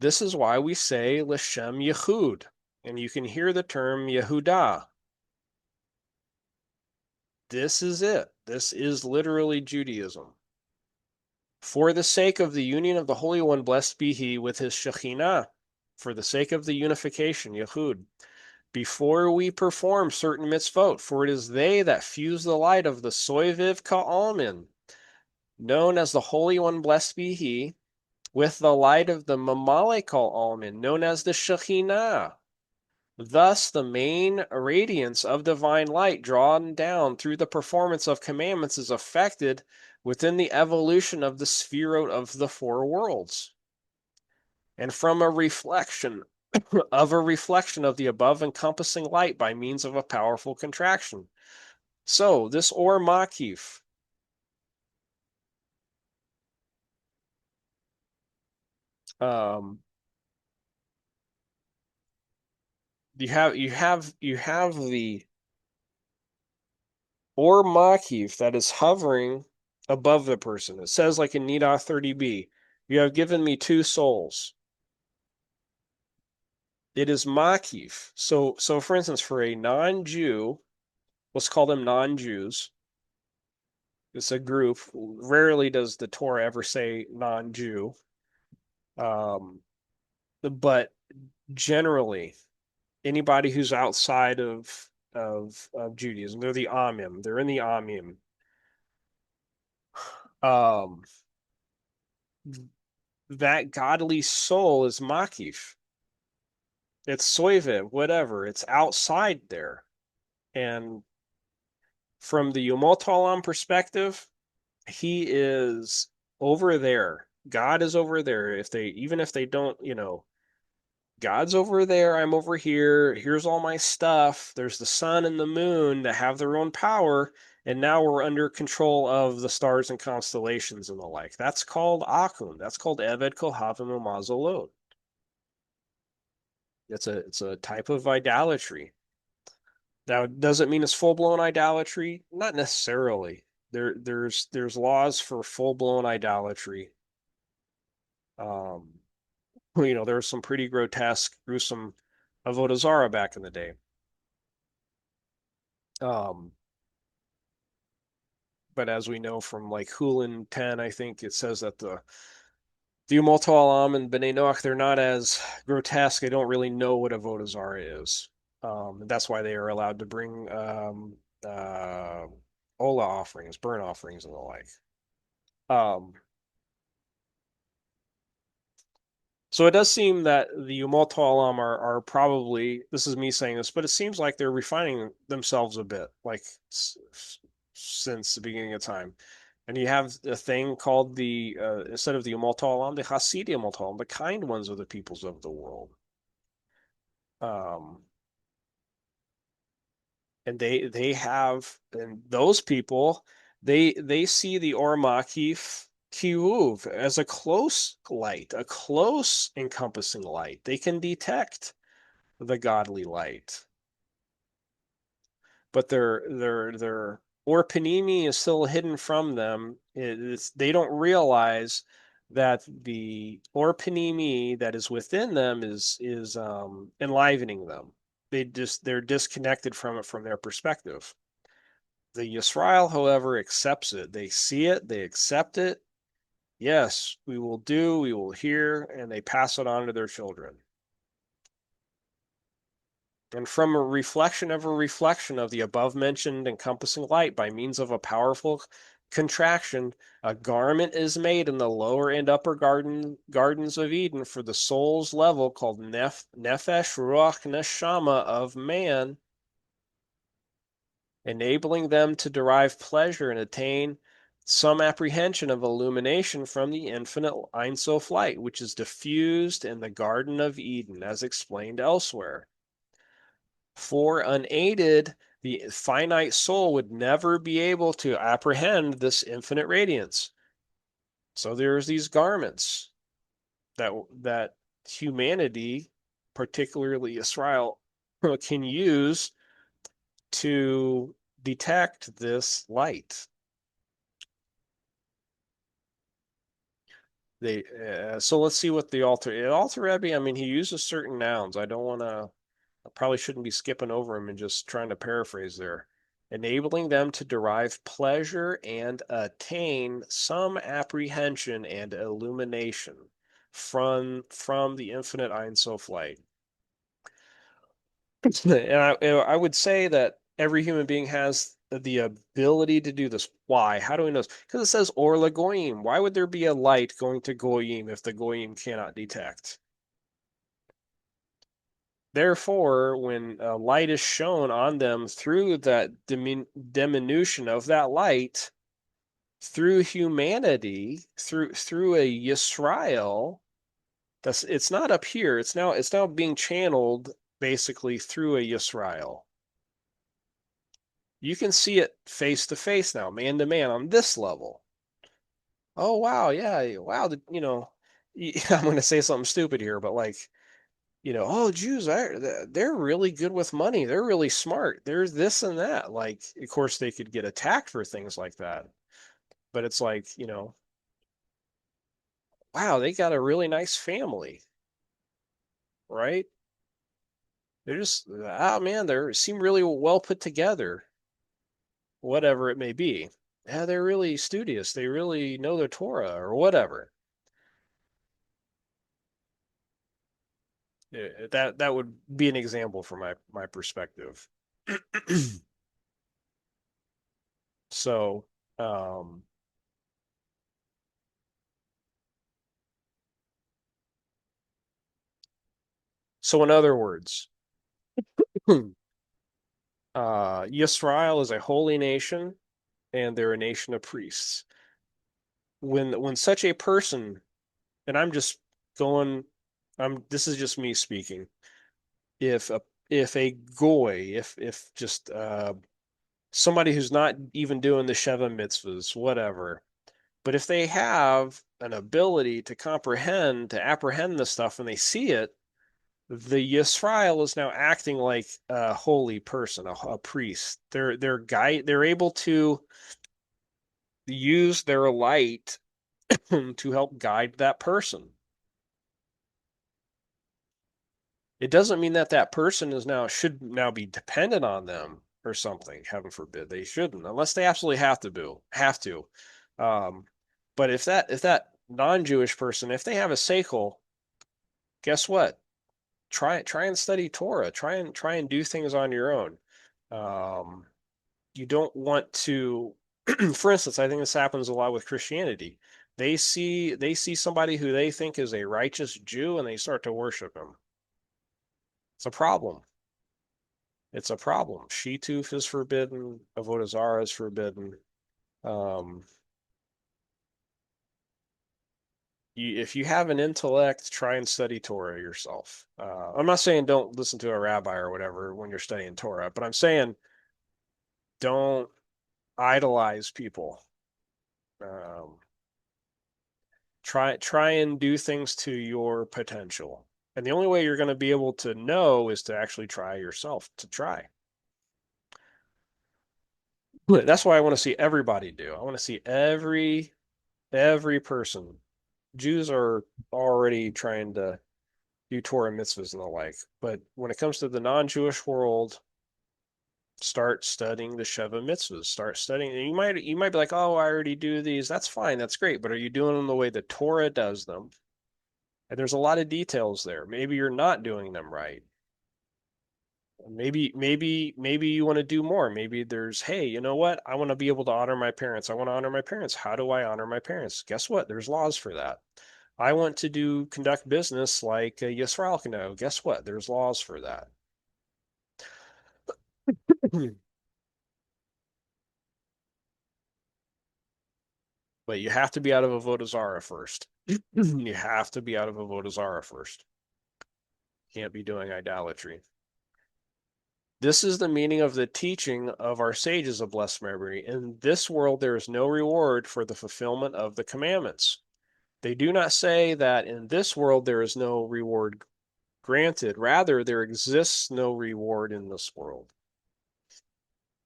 This is why we say L'Shem Yehud, and you can hear the term Yehudah. This is it. This is literally Judaism. For the sake of the union of the Holy One, blessed be He, with His Shekhinah, for the sake of the unification, Yehud, before we perform certain mitzvot, for it is they that fuse the light of the Soiviv Ka'almin, known as the Holy One, blessed be He, with the light of the Mamale Ka'almin, known as the Shekhinah. Thus, the main radiance of divine light drawn down through the performance of commandments is affected within the evolution of the spherot of the four worlds. And from a reflection of the above encompassing light by means of a powerful contraction. So, this Or Makif, um, you have the Or Makif that is hovering above the person. It says like in Nida 30b, you have given me two souls. It is Makif. So for instance, for a non-Jew, let's call them non-Jews. It's a group. Rarely does the Torah ever say non-Jew. Um, but generally, anybody who's outside of Judaism, they're the Amim. They're in the Amim. Um, that godly soul is Makif. It's Soiviv, whatever. It's outside there. And from the Umotalam perspective, he is over there. God is over there. Even if they don't, God's over there, I'm over here. Here's all my stuff. There's the sun and the moon that have their own power, and now we're under control of the stars and constellations and the like. That's called Akun. That's called Eved Kohavim Mazalot. It's a type of idolatry. Now, does it mean it's full blown idolatry? Not necessarily. There's laws for full blown idolatry. Um, there was some pretty grotesque, gruesome avodah zarah back in the day. Um, but as we know from like Hulin 10, I think it says that the Umot Alam and B'nai Noach, they're not as grotesque. They don't really know what avodah zarah is. That's why they are allowed to bring uh, Ola offerings, burnt offerings, and the like. Um, So it does seem that the Umot Alam are probably, this is me saying this, but it seems like they're refining themselves a bit, like since the beginning of time. And you have a thing called instead of the Umot Alam, the Hasidim Umot Alam, the kind ones of the peoples of the world. Um, and and those people, they see the Or Makif Kiuv as a close light, a close encompassing light. They can detect the godly light. But their or panini is still hidden from them. They don't realize that the or panini that is within them is enlivening them. They're disconnected from it from their perspective. The Yisrael, however, accepts it. They see it, they accept it. Yes, we will do, we will hear, and they pass it on to their children. And from a reflection of the above mentioned encompassing light by means of a powerful contraction, a garment is made in the lower and upper gardens of Eden for the soul's level called Nefesh Ruach Neshama of man, enabling them to derive pleasure and attain some apprehension of illumination from the infinite Ein Sof light, which is diffused in the Garden of Eden, as explained elsewhere. For unaided, the finite soul would never be able to apprehend this infinite radiance. So there's these garments that humanity, particularly Israel, can use to detect this light. So let's see what the alter Rebbe. I mean, he uses certain nouns. I don't want to I probably shouldn't be skipping over them and just trying to paraphrase there. Enabling them to derive pleasure and attain some apprehension and illumination from the infinite Ein Sof light. And I would say that every human being has the ability to do this. Why? How do we know this? Because it says Or Goyim. Why would there be a light going to Goyim if the Goyim cannot detect? Therefore, when light is shown on them through that diminution of that light, through humanity, through a Yisrael, it's not up here. It's now being channeled basically through a Yisrael. You can see it face to face now, man to man on this level. Oh wow, yeah, wow, I'm going to say something stupid here, but like oh, Jews, they're really good with money. They're really smart. There's this and that. Like, of course, they could get attacked for things like that. But it's like, wow, they got a really nice family, right? They're just, oh man, they seem really well put together, whatever it may be. Yeah, they're really studious. They really know their Torah or whatever. That would be an example from my perspective. So, um, so in other words, Yisrael is a holy nation, and they're a nation of priests. When such a person, and I'm just going, I'm this is just me speaking. If a if a goy, if just somebody who's not even doing the Sheva mitzvahs, whatever, but if they have an ability to comprehend, to apprehend the stuff, and they see it, the Yisrael is now acting like a holy person, a priest. They're able to use their light to help guide that person. It doesn't mean that that person is now should now be dependent on them or something. Heaven forbid they shouldn't, unless they absolutely have to. Um, but if that non-Jewish person, if they have a seichel, guess what? Try and study Torah. Try and do things on your own. Um, you don't want to, for instance, I think this happens a lot with Christianity. They see somebody who they think is a righteous Jew and they start to worship him. It's a problem. It's a problem. Shituf is forbidden. Avodah Zarah is forbidden. Um, if you have an intellect, try and study Torah yourself. I'm not saying don't listen to a rabbi or whatever when you're studying Torah, but I'm saying don't idolize people. Um, try and do things to your potential. And the only way you're going to be able to know is to actually try yourself to try. That's why I want to see everybody do. I want to see every person. Jews are already trying to do Torah mitzvahs and the like, but when it comes to the non-Jewish world, start studying the Sheva mitzvahs. Start studying. You might be like, oh, I already do these. That's fine. That's great. But are you doing them the way the Torah does them? And there's a lot of details there. Maybe you're not doing them right. Maybe you want to do more. Maybe there's, hey, you know what? I want to be able to honor my parents. I want to honor my parents. How do I honor my parents? Guess what? There's laws for that. I want to conduct business like Yisrael can do. Guess what? There's laws for that. But you have to be out of Avodah Zarah first. You have to be out of Avodah Zarah first. Can't be doing idolatry. This is the meaning of the teaching of our sages of blessed memory. In this world, there is no reward for the fulfillment of the commandments. They do not say that in this world there is no reward granted. Rather, there exists no reward in this world.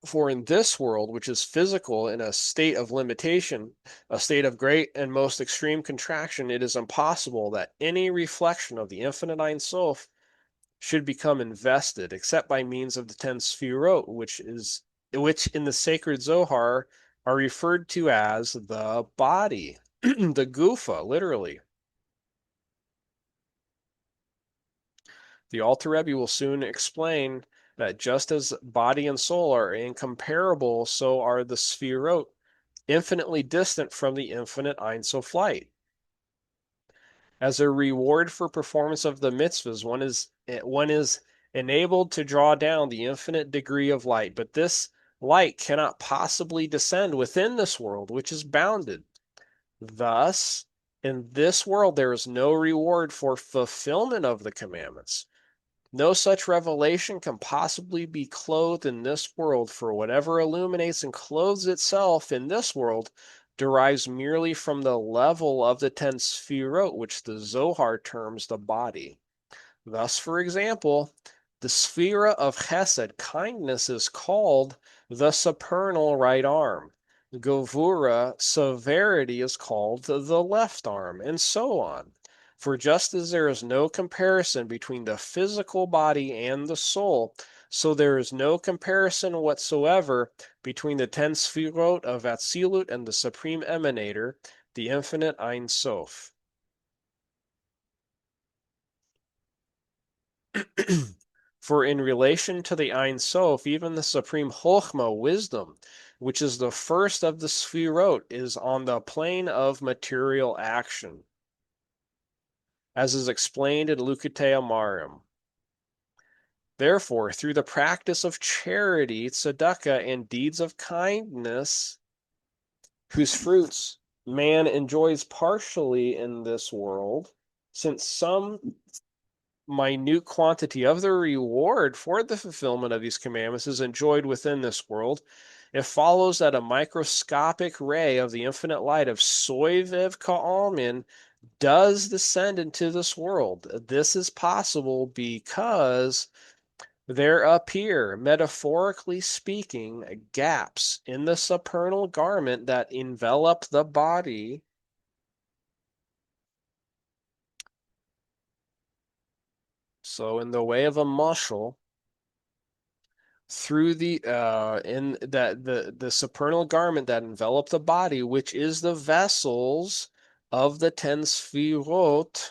For in this world, which is physical in a state of limitation, a state of great and most extreme contraction, it is impossible that any reflection of the infinite Ein Sof should become invested, except by means of the 10 Sfirot, which in the sacred Zohar are referred to as the body, the gufa, literally. The Alter Rebbe will soon explain that just as body and soul are incomparable, so are the Sfirot infinitely distant from the infinite Ein Sof light. As a reward for performance of the mitzvahs, one is enabled to draw down the infinite degree of light, but this light cannot possibly descend within this world, which is bounded. Thus, in this world, there is no reward for fulfillment of the commandments. No such revelation can possibly be clothed in this world, for whatever illuminates and clothes itself in this world derives merely from the level of the 10 Sfirot, which the Zohar terms the body. Thus, for example, the Sphira of Chesed, kindness, is called the supernal right arm. Govura, severity, is called the left arm, and so on. For just as there is no comparison between the physical body and the soul, so there is no comparison whatsoever between the 10 Sfirot of Atzilut and the Supreme Emanator, the infinite Ein Sof. For in relation to the Ein Sof, even the supreme Chochmah, wisdom, which is the first of the Sfirot, is on the plane of material action, as is explained in Likutei Amarim. Therefore, through the practice of charity, tzedakah, and deeds of kindness, whose fruits man enjoys partially in this world, since some minute quantity of the reward for the fulfillment of these commandments is enjoyed within this world, it follows that a microscopic ray of the infinite light of Soivev Ka'almin does descend into this world. This is possible because there appear, metaphorically speaking, gaps in the supernal garment that envelop the body. So, in the way of a muscle, through the in that the supernal garment that envelop the body, which is the vessels of the ten sfirot,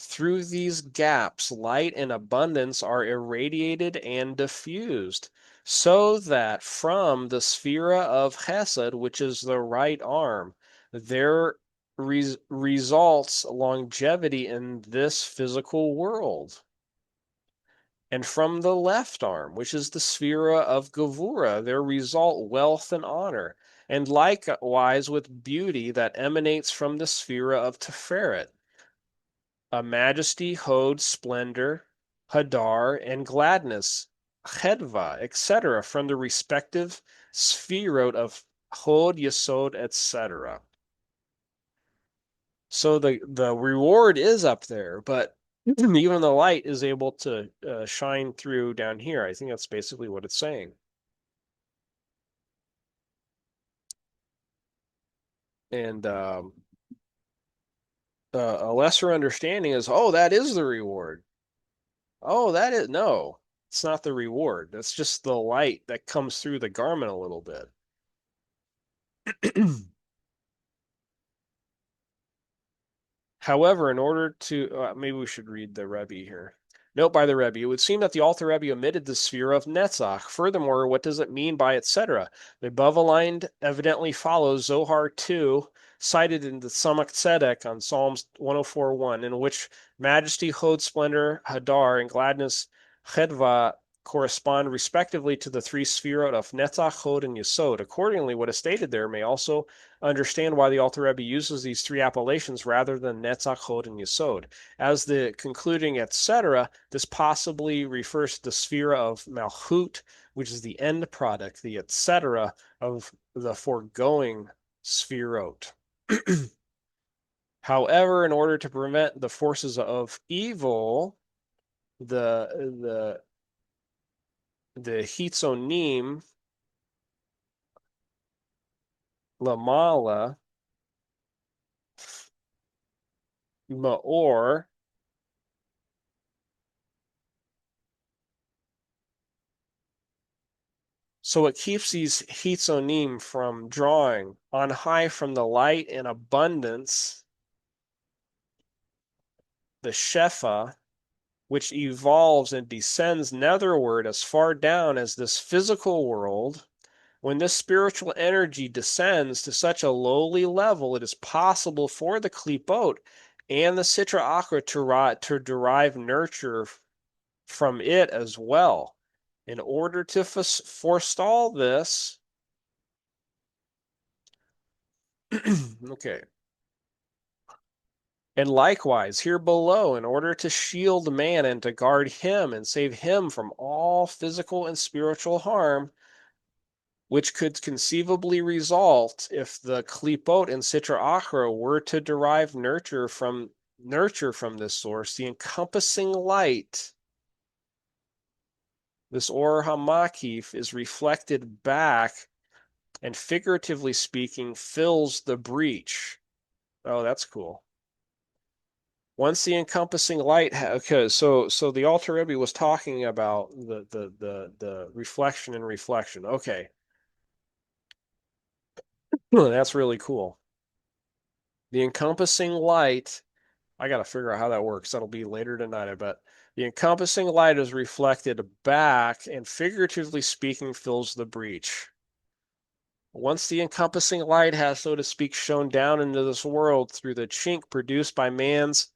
through these gaps, light and abundance are irradiated and diffused, so that from the sphera of Chesed, which is the right arm, there results longevity in this physical world. And from the left arm, which is the sphera of Gevura, there result wealth and honor, and likewise with beauty that emanates from the sphera of Tiferet, a majesty, hod, splendor, hadar, and gladness, chedva, etc., from the respective sphirot of hod, yesod, etc. So the reward is up there, but even the light is able to shine through down here. I think that's basically what it's saying. And a lesser understanding is, oh, that is the reward. Oh, that is no, it's not the reward. That's just the light that comes through the garment a little bit. However, in order to, maybe we should read the Rebbe here. Note by the Rebbe, it would seem that the Alter Rebbe omitted the sphere of Netzach. Furthermore, what does it mean by etc.? The above aligned evidently follows Zohar 2, cited in the Samak Tzedek on Psalms 104:1, in which majesty, hod, splendor, hadar, and gladness, chedva, correspond respectively to the three sphirot of Netzach, Hod, and Yesod. Accordingly, what is stated there may also understand why the Alter Rebbe uses these three appellations rather than Netzach, Hod, and Yesod. As the concluding etc., this possibly refers to the sphere of Malchut, which is the end product, the etc. of the foregoing sphirot. However, in order to prevent the forces of evil, the the hitzonim lamala maor, so it keeps these hitzonim from drawing on high from the light and abundance, the shefa, which evolves and descends netherward as far down as this physical world. When this spiritual energy descends to such a lowly level, it is possible for the klipot and the sitra achra to derive nurture from it as well. In order to forestall this, okay. And likewise, here below, in order to shield man and to guard him and save him from all physical and spiritual harm, which could conceivably result if the klipot and sitra achra were to derive nurture from this source, the encompassing light, this or hamakif, is reflected back and, figuratively speaking, fills the breach. Oh, that's cool. Once the encompassing light, okay, so the Alter Rebbe was talking about the reflection and reflection. Okay, that's really cool. The encompassing light, I got to figure out how that works. That'll be later tonight, I bet. The encompassing light is reflected back and, figuratively speaking, fills the breach. Once the encompassing light has, so to speak, shone down into this world through the chink produced by man's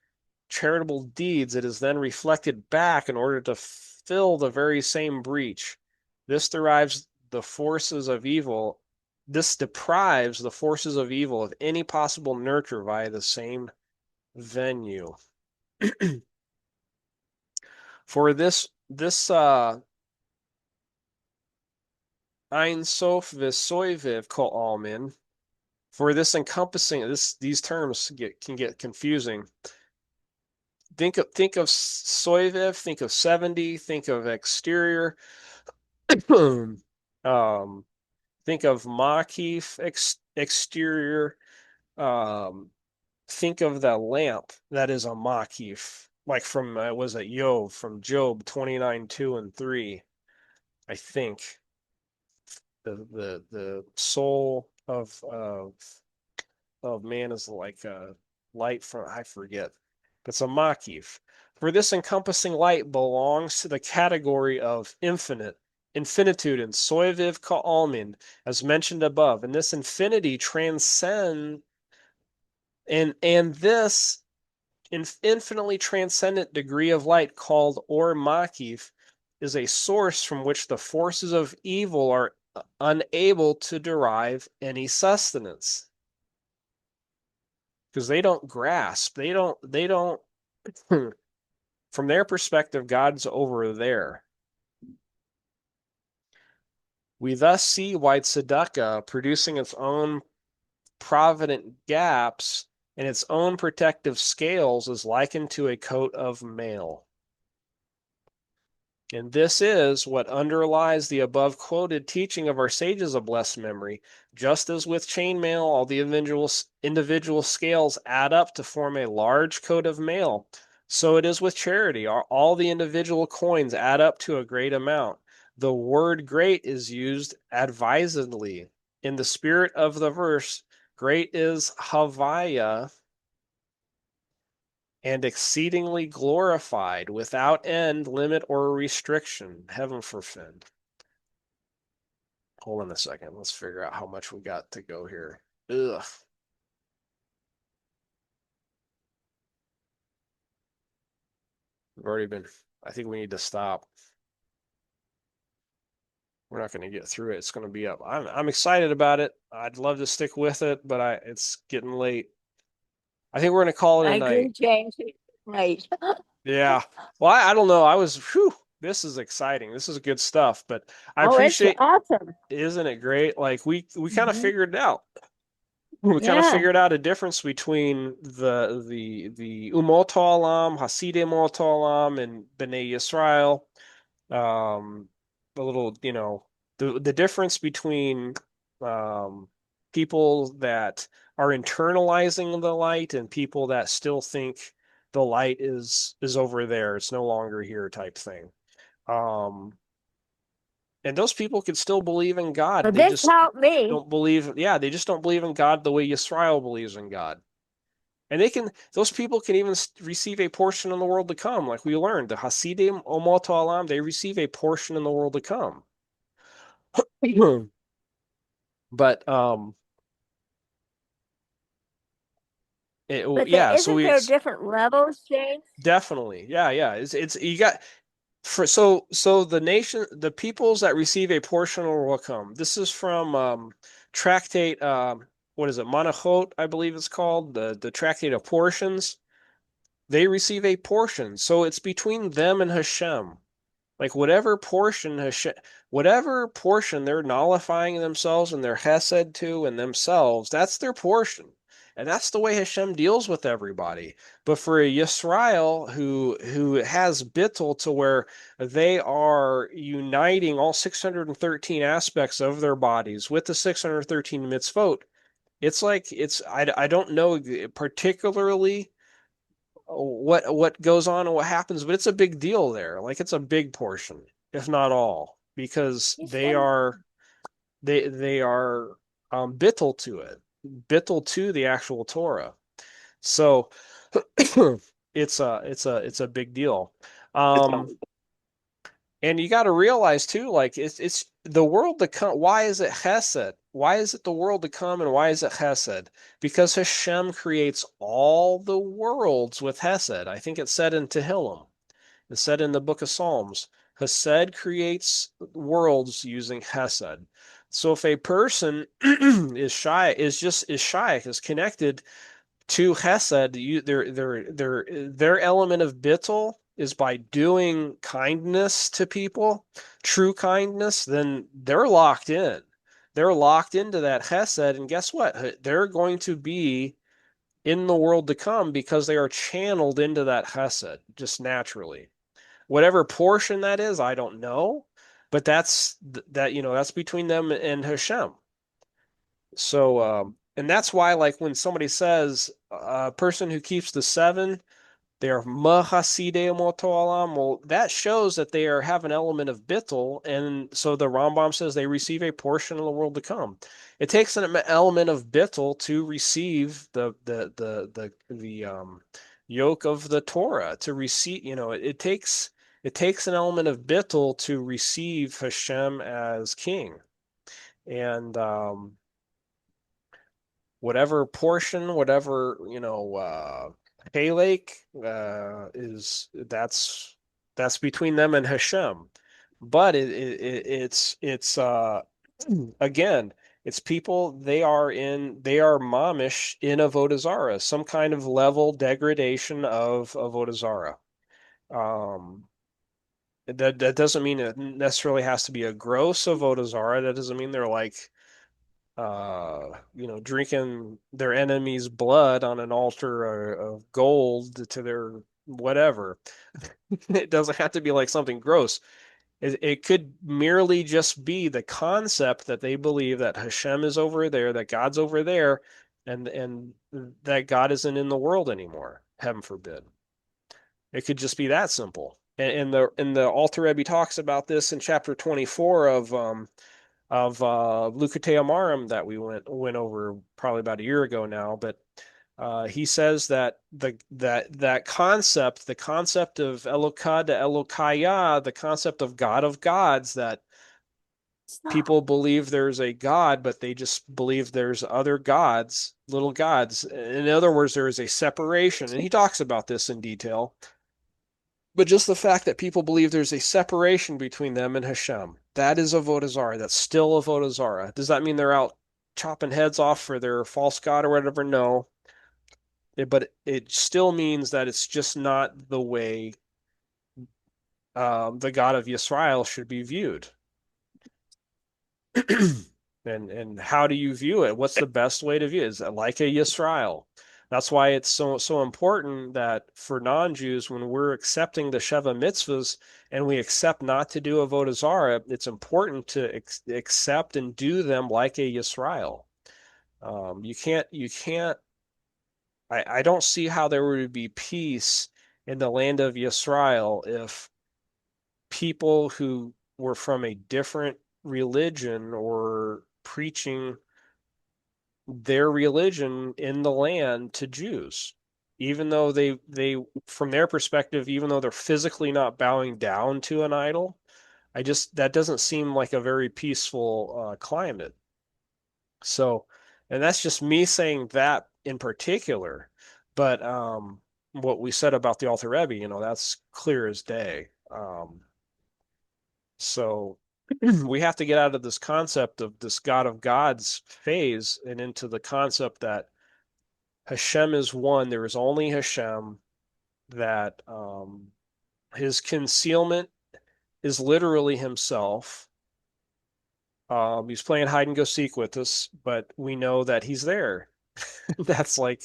charitable deeds, it is then reflected back in order to fill the very same breach. This derives the forces of evil. This deprives the forces of evil of any possible nurture via the same venue. For this Ein Sof Visoiviv Kol Almin, for this encompassing these terms can get confusing. Think of Soiviv, think of 70, think of exterior, um, think of Makif exterior, um, think of the lamp that is a Makif, like from was it Job 29, 2 and 3, I think. The soul of man is like a light from, I forget. It's a makif. For this encompassing light belongs to the category of infinitude and soiviv ka'almin, as mentioned above. And this infinity transcend and this infinitely transcendent degree of light called or makif is a source from which the forces of evil are unable to derive any sustenance because they don't grasp. They don't from their perspective, God's over there. We thus see why tzedakah, producing its own provident gaps and its own protective scales, is likened to a coat of mail. And this is what underlies the above quoted teaching of our sages of blessed memory. Just as with chainmail, all the individual scales add up to form a large coat of mail, so it is with charity. All the individual coins add up to a great amount. The word great is used advisedly. In the spirit of the verse, great is Havaya and exceedingly glorified, without end, limit, or restriction. Heaven forfend. Hold on a second. Let's figure out how much we got to go here. Ugh. We've already been, I think we need to stop. We're not going to get through it. It's going to be up. I'm excited about it. I'd love to stick with it, but it's getting late. I think we're going to call it I a agree, night. James. Right. Yeah. Well, I don't know. Whew, this is exciting. This is good stuff, but I Oh, it's appreciate, awesome. isn't it great? Like we kind of Hmm. figured it out. We kind of Yeah. figured out a difference between the Umot Olam, Hasidim Umot Olam, and Bnei Yisrael. A little, the difference between people that are internalizing the light and people that still think the light is over there. It's no longer here type thing. Um, and those people can still believe in God. Well, They this just helped me. don't believe, yeah, they just don't believe in God the way Yisrael believes in God. And those people can even receive a portion in the world to come, like we learned. The Hasidim Omot Olam, they receive a portion in the world to come. But But yeah, so isn't there different levels, James? definitely, yeah. It's you got for so the peoples that receive a portion will come. This is from tractate what is it, Manachot, I believe it's called, the tractate of portions. They receive a portion, so it's between them and Hashem. Like whatever portion they're nullifying themselves and their hesed to and themselves, that's their portion. And that's the way Hashem deals with everybody. But for a Yisrael who has bittul to where they are uniting all 613 aspects of their bodies with the 613 mitzvot, it's like I don't know particularly what goes on and what happens, but it's a big deal there. Like it's a big portion, if not all, because You they said, are they are bittul to it, bittul to the actual Torah. So it's a big deal. Um, and you got to realize too, like it's the world to come. Why is it Hesed? why is it the world to come and why is it Hesed? Because Hashem creates all the worlds with Hesed. I think it's said in Tehillim. It's said in the book of Psalms. Hesed creates worlds using Hesed. So if a person is shy, is connected to Hesed, their element of bittul is by doing kindness to people, true kindness, then they're locked in. They're locked into that Hesed, and guess what? They're going to be in the world to come because they are channeled into that Hesed just naturally. Whatever portion that is, I don't know, but that's between them and Hashem. So, and that's why, like, when somebody says a person who keeps the seven, they are mahasidei motoalam. Well, that shows that they have an element of bittul, and so the Rambam says they receive a portion of the world to come. It takes an element of bittul to receive the yoke of the Torah to receive. It takes an element of bittul to receive Hashem as king, and whatever portion, whatever, Halak is that's between them and Hashem. But it's again, it's people they are mamish in avodah zarah, some kind of level degradation of avodah zarah. Um, that doesn't mean it necessarily has to be a gross avodah zarah. That doesn't mean they're like drinking their enemy's blood on an altar of gold to their whatever. It doesn't have to be like something gross. It could merely just be the concept that they believe that Hashem is over there, that God's over there, and that God isn't in the world anymore. Heaven forbid. It could just be that simple. And the Alter Rebbe talks about this in chapter 24 of Lucate Amarim that we went over probably about a year ago now, but he says that that concept, the concept of Elokad to Elokaya, the concept of God of gods, that Stop. people believe there's a God, but they just believe there's other gods, little gods. In other words, there is a separation, and he talks about this in detail. But just the fact that people believe there's a separation between them and Hashem, that is avodah zarah. That's still avodah zarah. Does that mean they're out chopping heads off for their false god or whatever? No. But it still means that it's just not the way the God of Yisrael should be viewed. And how do you view it? What's the best way to view it? Is it like a Yisrael? That's why it's so important that for non-Jews, when we're accepting the Sheva mitzvahs and we accept not to do avodah zarah, it's important to accept and do them like a Yisrael. You can't. I don't see how there would be peace in the land of Yisrael if people who were from a different religion or preaching their religion in the land to Jews. Even though they from their perspective, even though they're physically not bowing down to an idol, that doesn't seem like a very peaceful climate. So, and that's just me saying that in particular. But what we said about the Alter Rebbe, that's clear as day. So we have to get out of this concept of this God of gods phase and into the concept that Hashem is one. There is only Hashem. That his concealment is literally himself. He's playing hide and go seek with us, but we know that he's there. That's like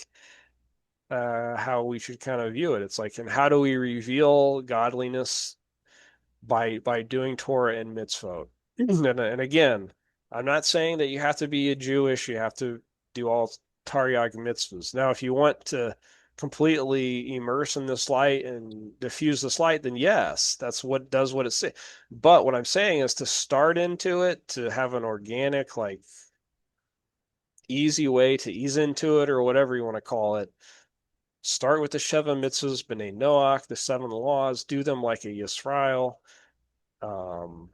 how we should kind of view it. It's like, and how do we reveal godliness by doing Torah and mitzvot? And again, I'm not saying that you have to be a Jewish, you have to do all Taryag mitzvahs. Now, if you want to completely immerse in this light and diffuse this light, then yes, that's what does what it says. But what I'm saying is to start into it, to have an organic, like easy way to ease into it, or whatever you want to call it. Start with the Sheva mitzvahs, B'nai Noach, the seven laws, do them like a Yisrael. Um,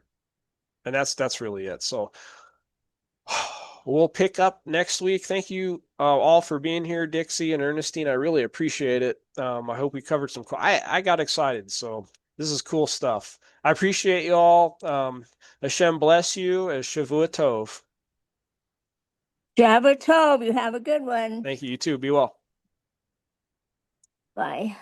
and that's really it. So we'll pick up next week. Thank you all for being here, Dixie and Ernestine. I really appreciate it. I hope we covered some cool. I got excited, so this is cool stuff. I appreciate you all. Hashem bless you. As Shavua Tov. Jabba Tov, you have a good one. Thank you. You too. Be well. Bye.